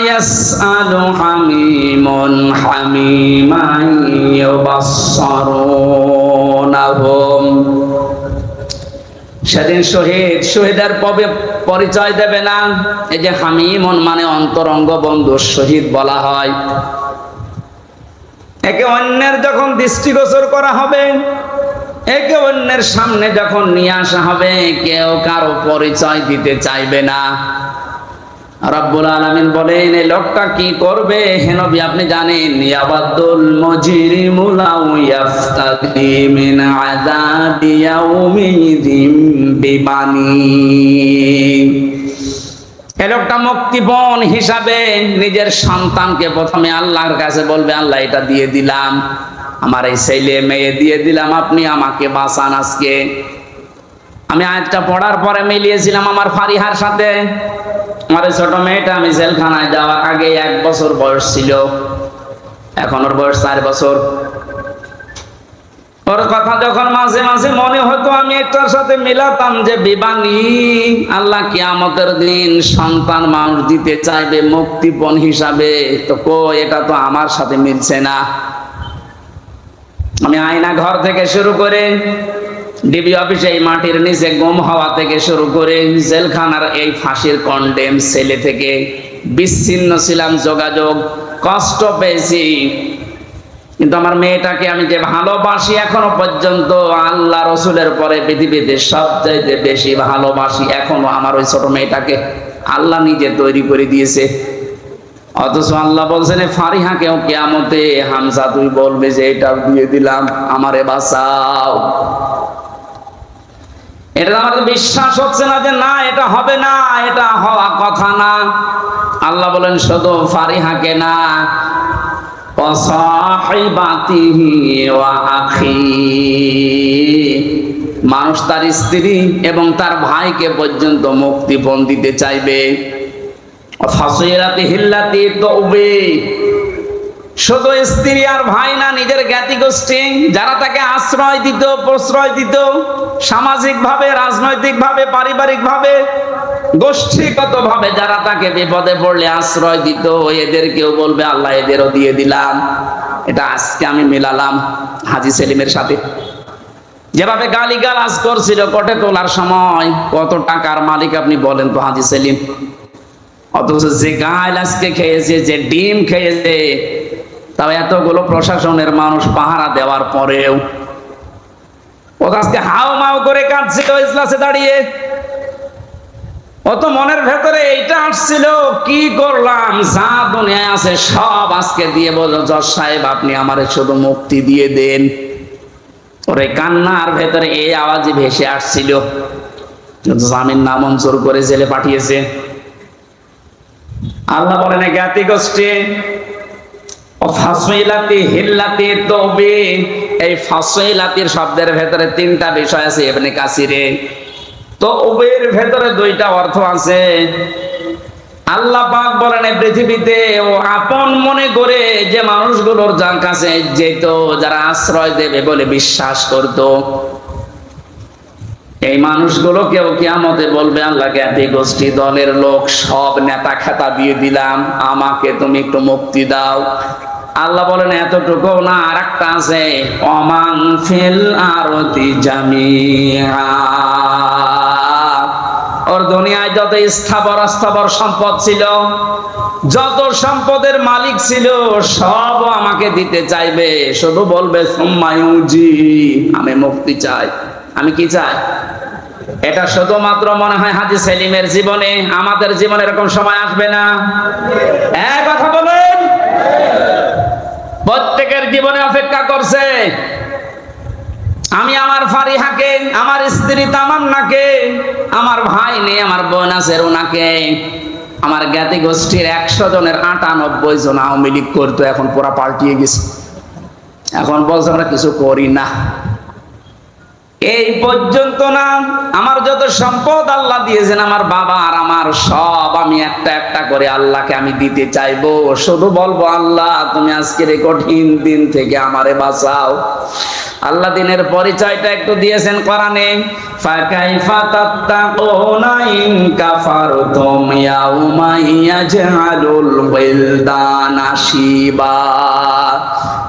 ইয়াসআলু হামিমুন হামিমান ইউবাসসারুনাহুম। সেদিন শহীদের পরিচয় দেবে না। এই যে হামিমুন মানে অন্তরঙ্গ বন্ধু, শহীদ বলা হয়। একে অন্যের যখন দৃষ্টিগোচর করা হবে, একে অন্যের সামনে যখন নিয়ে আসা হবে, কেউ কারো পরিচয় দিতে চাইবে না। রব্বুল আলামিন বলেন এই লোকটা কি করবে হে নবী আপনি জানেন, ইয়াবাদুল মুজরিমু লাউ ইয়াফতাদি মিন আযাবি ইয়াউমিযিম বিবানি। এই লোকটা মুক্তিপণ হিসাবে নিজের সন্তানকে প্রথমে আল্লাহর কাছে বলবে, আল্লাহ এটা দিয়ে দিলাম, আমার এই ছেলে মেয়ে দিয়ে দিলাম, আপনি আমাকে বাঁচান আজকে। আমি আয়াতটা পড়ার পরে মিলিয়েছিলাম আমার ফারিহার সাথে। আমার ছোট মেয়েটা আমি জেলখানায় যাওয়ার আগে 1 বছর বয়স ছিল, এখন ওর বয়স 4 বছর। ওর কথা যখন মাঝে মাঝে মনে হতো আমি এটার সাথে মিলাতাম যে বিবানী, আল্লাহ কিয়ামতের দিন সন্তান মানুষ দিতে চাইবে মুক্তিপণ হিসাবে, তো কই এটা তো আমার সাথে মিলছে না। আমি আয়না ঘর থেকে শুরু করে ডিবি অফিসে এই মাটির নিচে গুম হওয়া থেকে শুরু করে জেলখানার এই ফাঁসির কন্ডেম সেলে থেকে বিচ্ছিন্ন ছিলাম, যোগাযোগ কষ্ট পেয়েছি, কিন্তু আমার মেয়েটাকে আমি যে ভালোবাসি এখনো পর্যন্ত আল্লাহ রসুলের পরে পৃথিবীতে সবচাইতে বেশি ভালোবাসি এখনো আমার ওই ছোট মেয়েটাকে। আল্লাহ নিজে তৈরি করে দিয়েছে, অথচ আল্লাহ বলছেন ফারিহাকেও কিয়ামতে হামজা তুই বলবে যে এটা দিয়ে দিলাম, আমারে বাঁচাও। এটা আমার বিশ্বাস হচ্ছে না যে না এটা হবে না, এটা হওয়া কথা না। আল্লাহ বলেন শুধু ফারিহাকে না, মানুষ তার স্ত্রী এবং তার ভাইকে পর্যন্ত মুক্তিপণ দিতে চাইবে। শুধু স্ত্রী আর ভাই না, নিজের জ্ঞাতি গোষ্ঠী যারা তাকে আশ্রয় দিত, প্রশ্রয় দিত, সামাজিক ভাবে, রাজনৈতিক ভাবে, পারিবারিক ভাবে, গোষ্ঠীগত ভাবে যারা তাকে বিপদে পড়লে আশ্রয় দিত, এদেরকেও বলবে আল্লাহ এদেরও দিয়ে দিলাম। এটা আজকে আমি মেলালাম হাজী সেলিমের সাথে। যেভাবে গালিগালাজ করছিল কোর্টে তোলার সময়, কত টাকার মালিক আপনি বলেন তো হাজী সেলিম, অথচ যে গাল আজকে খেয়েছে, যে ডিম খেয়েছে, তাও এতগুলো প্রশাসনের মানুষ পাহারা দেওয়ার পরেও ও আজকে হাও মাও করে কাঁদছিল ইজলাসে দাঁড়িয়ে। ও তো মনের ভেতরে এইটা আসছিল, কি করলাম, যা দুনিয়ায় আছে সব আজকে দিয়ে বলো জজ সাহেব আপনি আমারে শুধু মুক্তি দিয়ে দেন। ওরে কান্নার ভেতরে এই আওয়াজই ভেসে আসছিল। জামিন নামঞ্জুর করে জেলে পাঠিয়েছে। আল্লাহ বলেন জ্ঞাতি গোষ্ঠী এই ফাসইলাতির শব্দের ভেতরে 3টা বিষয় আছে ইবনে কাসিরে। তো উবের ভেতরে 2টা অর্থ আছে। আল্লাহ পাক বলেন পৃথিবীতে ও আপন মনে করে যে মানুষগুলোর যার কাছে যেত, যারা আশ্রয় দেবে বলে বিশ্বাস করত, এই মানুষগুলোকেও কিয়ামতে বলবে আল্লাহ জ্ঞাতি গোষ্ঠী দলের লোক সব নেতা খেতা দিয়ে দিলাম, আমাকে তুমি একটু মুক্তি দাও। আল্লাহ বলেন এতটুকু না, আরেকটা আছে অমান ফিল আরতি জামিআ। ওর দুনিয়ায় যত স্থাবর অস্থাবর সম্পদ ছিল, যত সম্পদের মালিক ছিল, সব আমাকে দিতে চাইবে, শুধু বলবে সুম্মায়ুজি, আমি মুক্তি চাই। আমি কি চাই? এটা শুধুমাত্র মনে হয় হাজী সেলিমের জীবনে, আমাদের জীবনে এরকম সময় আসবে না? এক কথা বলেন, প্রত্যেকের জীবনে অপেক্ষা করছে। আমি আমার ফারিহাকে, আমার স্ত্রী তামান্নাকে, আমার ভাই নেই, আমার বোন আছে রুনাকে, আমার জ্ঞাতি গোষ্ঠীর 100 জনের 98 জন আওয়ামী লীগ করতো, এখন পুরা পাল্টিয়ে গেছে। এখন বলছে আমরা কিছু করি না। এই পর্যন্ত না, আমার যত সম্পদ আল্লাহ দিয়েছেন, আমার বাবা আর আমার সব আমি একটা একটা করে আল্লাহকে আমি দিতে চাইবো। শুধু বলবো আল্লাহ তুমি আজকের এই কঠিন দিন থেকে আমারে বাঁচাও। আল্লাহ দিনের পরিচয়টা একটু দিয়েছেন কোরআনে, ফাকাইফা তাত্তাকুনা ইন কাফারতুম ইয়াউমা ইয়াজআলুল বিলদানা শিবা।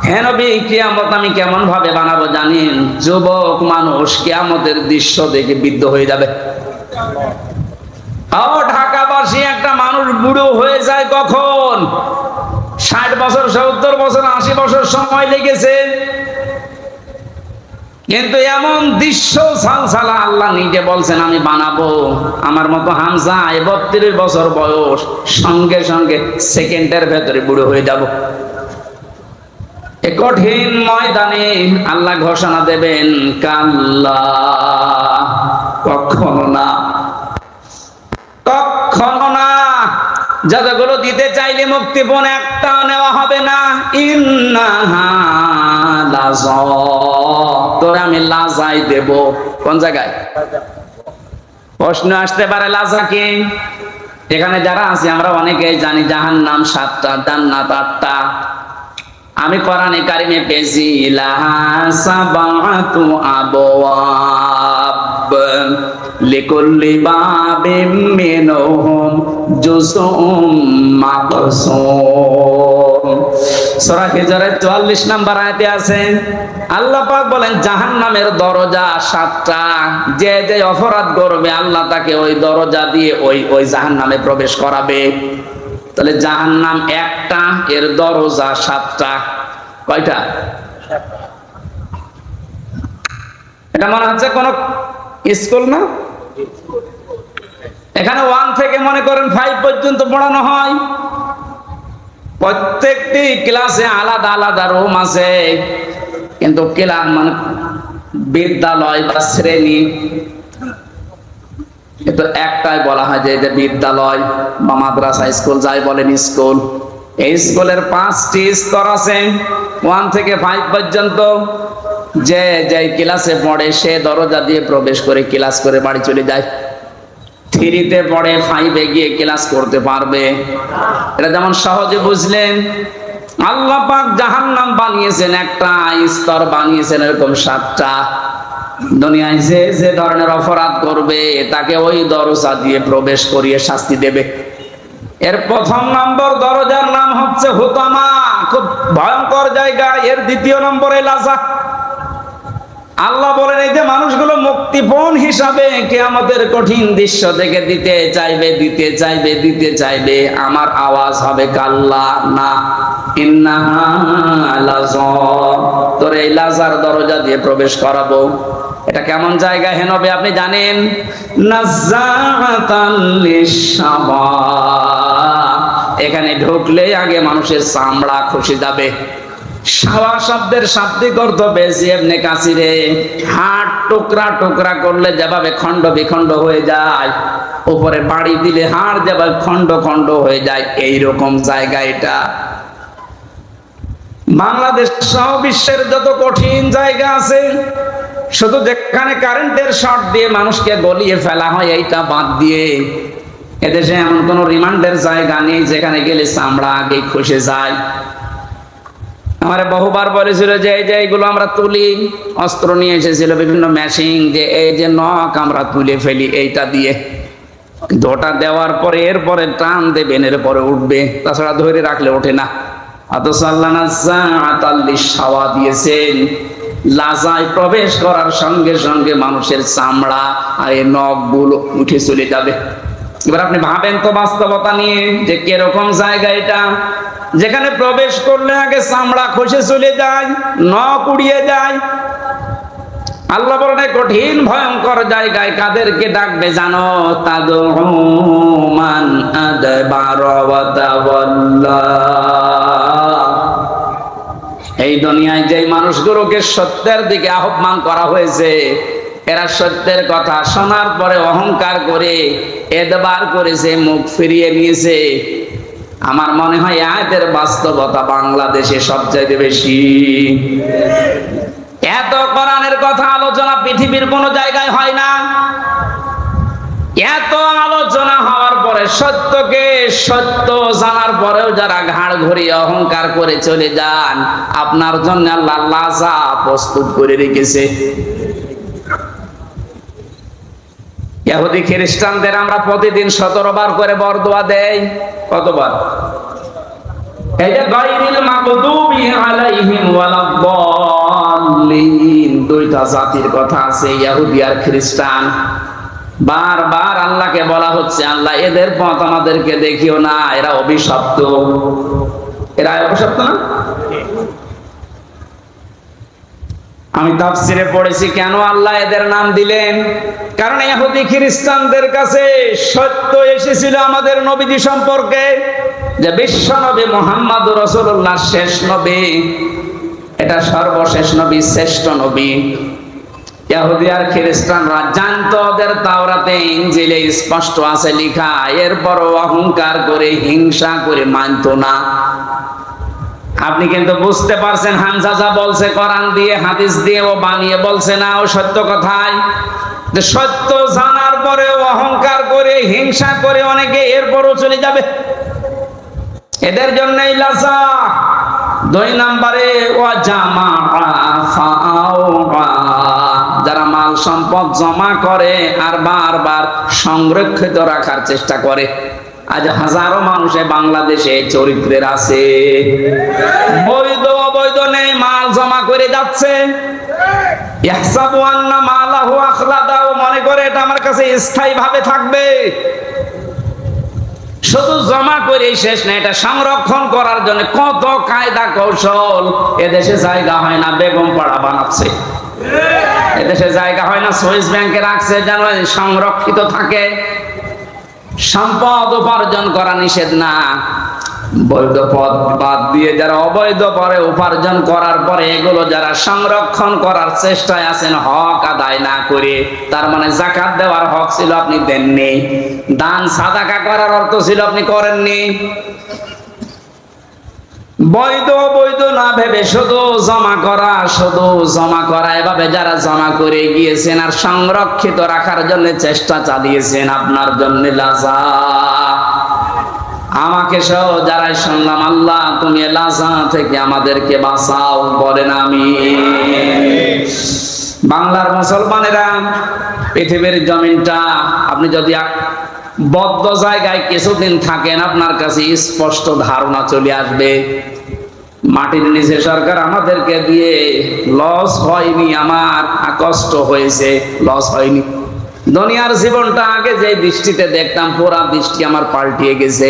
হে নবী, কিয়ামত আমি কেমন ভাবে বানাবো জানেন? যুবক মানুষ কিয়ামতের দৃশ্য দেখে বিদ্ধ হয়ে যাবে। ঢাকাবাসী একটা মানুষ বুড়ো হয়ে যায় কখন? 60 বছর, 70 বছর, 80 বছর সময় লেগেছে। কিন্তু এমন দৃশ্য সালসালা আল্লাহ নিজে বলছেন আমি বানাবো। আমার মতো হামজা 32 বছর বয়স, সঙ্গে সঙ্গে সেকেন্ডের ভেতরে বুড়ো হয়ে যাব। এ কঠিন ময়দানে আল্লাহ ঘোষণা দেবেন কাল্লা, কখনো না, কখনো না। যতগুলো দিতে চাইলে মুক্তিপণ একটাও নেওয়া হবে না। ইন্নাহা লাযা, তোরে আমি লাজাই দেব। কোন জায়গায়? প্রশ্ন আসতে পারে লাজা কি? এখানে যারা আছি আমরা অনেকেই জানি জাহান্নাম 7টা, জান্নাত 8টা। আমি কোরআনে কারিমে পেয়েছি লাহা সাবাতু আবওয়াব লিকুল্লি বাবিম মিনহুম জুজউম মাকসুম। সূরা হিজরের 44 নম্বর আয়াতে আছে আল্লাহ পাক বলেন জাহান্নামের দরজা 7টা। যে যে অপরাধ করবে আল্লাহ তাকে ওই দরজা দিয়ে ওই জাহান্নামে প্রবেশ করাবে। তাহলে জাহান্নাম একটা, এর দরজা 7টা। কয়টা? এটা মনে হচ্ছে কোন স্কুল না? এখানে 1 থেকে মনে করেন 5 পর্যন্ত পড়ানো হয়। প্রত্যেকটি ক্লাসে আলাদা আলাদা রুম আছে, কিন্তু ক্লাস মানে বিদ্যালয় বা শ্রেণী এটা একটাই বলা হয় যে এটা বিদ্যালয় বা মাদ্রাসা, স্কুল যাই বলেন স্কুল। এই স্কুলের 5টি স্তর আছে 1 থেকে 5 পর্যন্ত। যে যে ক্লাসে পড়ে সে দরজা দিয়ে প্রবেশ করে ক্লাস করে বাড়ি চলে যায়। 3-তে পড়ে 5-এ গিয়ে ক্লাস করতে পারবে। এটা যেমন সহজে বুঝলেন। আল্লাহ পাক জাহান্নাম বানিয়েছেন একটা, স্তর বানিয়েছেন এরকম 7টা। দুনিয়ায় যে যে ধরনের অপরাধ করবে তাকে ওই দরজা দিয়ে প্রবেশ করিয়ে শাস্তি দেবে। এর 1 নম্বর দরজার নাম হচ্ছে হুতামা, খুব ভয়ঙ্কর জায়গা। এর 2য় নম্বরে লাজা। আল্লাহ বলেন এই যে মানুষগুলো মুক্তিপণ হিসাবে কিয়ামতের কঠিন দৃশ্য থেকে দিতে চাইবে, আমার আওয়াজ হবে কাল্লা, না, ইন্নাহা লাযা, তোর এই লাজার দরজা দিয়ে প্রবেশ করাবো। এটা কেমন জায়গা হে নবী আপনি জানেন? নাযাআতাল লিশাবা, এখানে ঢুকলে আগে মানুষের চামড়া খসে যাবে। শাওয়া শব্দের শাব্দিক অর্থ বেশি ইবনে কাসিরে হাড় টুকরা টুকরা করলে যেভাবে খণ্ড বিখণ্ড হয়ে যায়, উপরে বাড়ি দিলে হাড় যেভাবে খণ্ড খণ্ড হয়ে যায়, এই রকম জায়গা এটা। বাংলাদেশ সহ বিশ্বের যত কঠিন জায়গা আছে, শুধু যেখানে কারেন্টের শর্ট দিয়ে মানুষকে গলিয়ে ফেলা হয় এইটা বাদ দিয়ে এদেশে এমন কোন রিমান্ডের জায়গা নেই যেখানে গেলে চামড়া আগে খসে যায়। আমার বহুবার বলেছিল যে এই যে এইগুলো আমরা তুলি, অস্ত্র নিয়ে এসেছিল বিভিন্ন মেশিন, যে এই যে নখ আমরা তুলে ফেলি এইটা দিয়ে। কিন্তু ওটা দেওয়ার পরে এরপরে টান দেবেন, এরপরে উঠবে, তাছাড়া ধরে রাখলে ওঠে না। অথচ আল্লাহ নাযাআতাল লিশাওয়া দিয়েছেন, লাজায় প্রবেশ করার সঙ্গে সঙ্গে মানুষের চামড়া আর এই নখগুলো উঠে চলে যাবে। এবার আপনি ভাবেন তো বাস্তবতা নিয়ে যে কিরকম জায়গা এটা, যেখানে প্রবেশ করলে আগে চামড়া খসে চলে যায়, নখ উড়িয়ে যায়। আল্লাহ বলেন কঠিন ভয়ঙ্কর জায়গায় কাদেরকে ডাকবে জানো? তাদউ মান আদবারা ওয়া তাওয়াল্লা। এই দুনিয়ায় যে মানুষগুলোকে সত্যের দিকে আহ্বান করা হয়েছে, এরা সত্যের কথা শোনার পরে অহংকার করে এদবার করেছে, মুখ ফিরিয়ে নিয়েছে। আমার মনে হয় আয়াতের বাস্তবতা বাংলাদেশে সবচাইতে বেশি। এত কোরআনের কথা আলোচনা পৃথিবীর কোন জায়গায় হয় না। এত আলোচনা হওয়ার পরে সত্যকে সত্য জানার পরেও যারা ঘাড় ঘুরিয়ে অহংকার করে চলে যান, আপনার জন্য আল্লাহ লাজা প্রস্তুত করে রেখেছে। ইহুদি খ্রিস্টানদের আমরা প্রতিদিন 17 বার করে বরদোয়া দেই। কতবার? এই যে গায়রিল মাগদুবি আলাইহিম ওয়ালাদ-দাল্লিন, দুইটা জাতির কথা আছে, ইহুদি আর খ্রিস্টান। বারবার আল্লাহকে বলা হচ্ছে আল্লাহ এদের পথ আমাদেরকে দেখিও না, এরা অভিশপ্ত। এরা অভিশপ্ত না? আমি তাফসিরে পড়েছি কেন আল্লাহ এদের নাম দিলেন, কারণ ইহুদি খ্রিস্টানদের কাছে সত্য এসেছিল আমাদের নবীজি সম্পর্কে, যে বিশ্ব নবী মুহাম্মদুর রাসূলুল্লাহ শেষ নবী, এটা সর্বশেষ নবী, শ্রেষ্ঠ নবী। ইহুদি আর খ্রিস্টানরা জানতো ওদের তাওরাতে ইনজিলে স্পষ্ট আছে লেখা, এরপরও অহংকার করে হিংসা করে মানতো না। আপনি কিন্তু বুঝতে পারছেন হামজা যা বলছে কোরআন দিয়ে হাদিস দিয়ে ও বানিয়ে বলছে না, ও সত্য কথাই। যে সত্য জানার পরে অহংকার করে হিংসা করে অনেকে এরপরও চলে যাবে, এদের জন্যই লাজা। 2 নম্বরে ওয়া জামা ফাআওয়া, যারা মাল সম্পদ জমা করে আর বারবার সংরক্ষিত রাখার চেষ্টা করে। আজ হাজারো মানুষে বাংলাদেশে চরিত্রের আছে, বৈধ অবৈধ নেই, মাল জমা করে যাচ্ছে। ইহসাবু আন্না মালাহু আখলাদাহু, মনে করে এটা আমার কাছে স্থায়ী ভাবে থাকবে। শুধু জমা করে শেষ না, এটা সংরক্ষণ করার জন্য কত কায়দা কৌশল। এদেশে জায়গা হয় না, বেগম পাড়া বানাচ্ছে। এদেশে জায়গা হয় না, সুইস ব্যাংকে রাখছে যেন সংরক্ষিত থাকে। সম্পদ উপার্জন করা নিষেধ না, বৈধ পথ বাদ দিয়ে যারা অবৈধ পরে উপার্জন করার পরে এগুলো যারা সংরক্ষণ করার চেষ্টায় আছেন হক আদায় না করে, তার মানে যাকাত দেওয়ার হক ছিল আপনি দেননি, দান সাদাকা করার অর্থ ছিল আপনি করেননি। বৈধ বৈধ না ভেবে শুধু জমা করা, এভাবে যারা জমা করে গিয়েছেন আর সংরক্ষিত রাখার জন্য চেষ্টা চালিয়েছেন, আপনার জন্য লাজা। আমাকে সহ যারাই শুনলাম, আল্লাহ তুমি লাজা থেকে আমাদেরকে বাঁচাও, বলেন আমিন। বাংলার মুসলমানেরা, পৃথিবীর জমিনটা আপনি যদি বদ্ধ জায়গায় কিছুদিন থাকেন, আপনার কাছে স্পষ্ট ধারণা চলে আসবে মাটির নিচে সরকার আমাদেরকে দিয়ে লস হয়নি, আমার কষ্ট হয়েছে, লস হয়নি। দুনিয়ার জীবনটা আগে যে দৃষ্টিতে দেখতাম, পুরা দৃষ্টি আমার পাল্টিয়ে গেছে।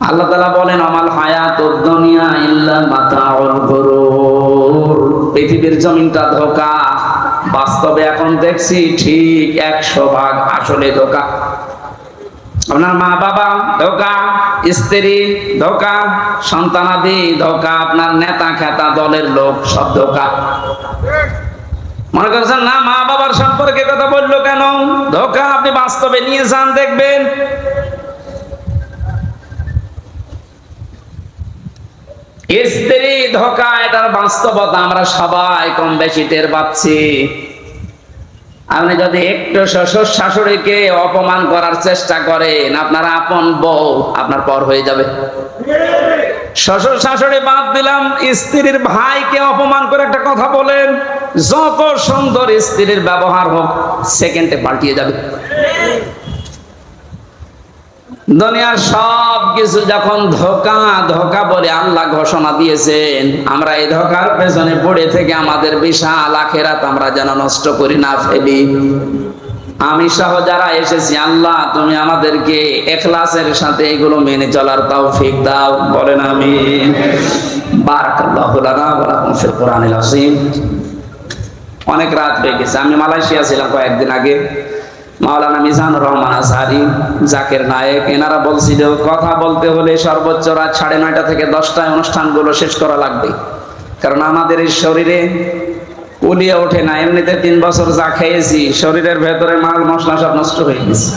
আল্লাহ তাআলা বলেন আমাল হায়াতুদ দুনিয়া ইল্লা মাতাউল গুরুর, পৃথিবীর জমিনটা ধোঁকা। বাস্তবে এখন দেখছি ঠিক 100% আসলে ধোঁকা। আপনার মা বাবা ধোঁকা, স্ত্রী ধোঁকা, সন্তানাদি ধোঁকা, আপনার নেতা খেতা দলের লোক সব ধোঁকা। মনে করছেন না মা বাবার সম্পর্কে কথা বললো কেন, ধোঁকা। আপনি বাস্তবে নিয়ে যান, দেখবেন। স্ত্রী ধোঁকা, এটার বাস্তবতা আমরা সবাই কম বেশি টের পাচ্ছি। আপনি যদি একটু শ্বশুর শাশুড়িকে অপমান করার চেষ্টা করেন, আপনার আপন বউ আপনার পর হয়ে যাবে। শ্বশুর শাশুড়ি বাদ দিলাম, স্ত্রীর ভাইকে অপমান করে একটা কথা বলেন, যত সুন্দর স্ত্রীর ব্যবহার হোক, সেকেন্ডে পাল্টিয়ে যাবে। দুনিয়ার সব কিছু যখন ধোঁকা ধোঁকা বলে আল্লাহ ঘোষণা দিয়েছেন, আমরা এই ধোঁকার পেছনে পড়ে থেকে আমাদের বিশাল আখিরাত আমরা যেন নষ্ট করি না ফেলি। আমি সহ যারা এসেছি, আল্লাহ তুমি আমাদেরকে ইখলাসের সাথে এগুলো মেনে চলার তৌফিক দাও, বলেন আমিন। বারাকাল্লাহু লানা ওয়া লাকুম ফিল কুরআনিল আযীম। অনেক রাত হয়ে গেছে। আমি মালয়েশিয়া ছিলাম কয়েকদিন আগে। মাওলানা মিজানুর রহমান আজহারি, জাকির নায়েক, এনারা বলছিল কথা বলতে হলে সর্বোচ্চ রাত 9:30 থেকে 10টায় অনুষ্ঠানগুলো শেষ করা লাগবে, কারণ আমাদের এই শরীরে উলিয়ে ওঠে না। এমনিতে 3 বছর যা খেয়েছি, শরীরের ভেতরে মাল মশলা সব নষ্ট হয়ে গেছে।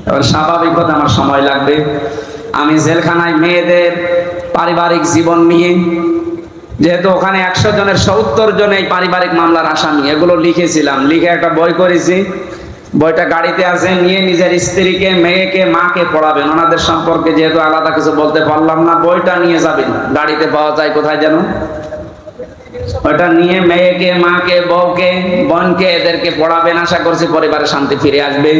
এবার স্বাভাবিক কথা আমার সময় লাগবে। আমি জেলখানায় মেয়েদের পারিবারিক জীবন নিয়ে, যেহেতু ওখানে 100 জনের 70 জন এই পারিবারিক মামলার আসামি, এগুলো লিখেছিলাম, লিখে একটা বই করেছি। বইটা গাড়িতে আছে, নিয়ে নিজের স্ত্রীকে, মেয়েকে, মাকে পড়াবেন। ওনাদের সম্পর্কে যেহেতু আলাদা কিছু বলতে পারলাম না, বইটা নিয়ে যাবেন। গাড়িতে পাওয়া যায় কোথায় যেন, ওইটা নিয়ে মেয়েকে, মাকে, বউকে, বোনকে, এদেরকে পড়াবেন। আশা করছি পরিবারে শান্তি ফিরে আসবে।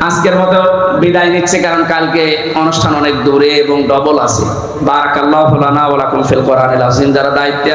আজকের মতো বিদায় নিচ্ছে, কারণ কালকে অনুষ্ঠান অনেক দূরে এবং ডবল আছে। বারাকাল্লাহু লানা ওয়া লাকুম ফিল কুরআনিল আযীম। যারা দায়িত্বে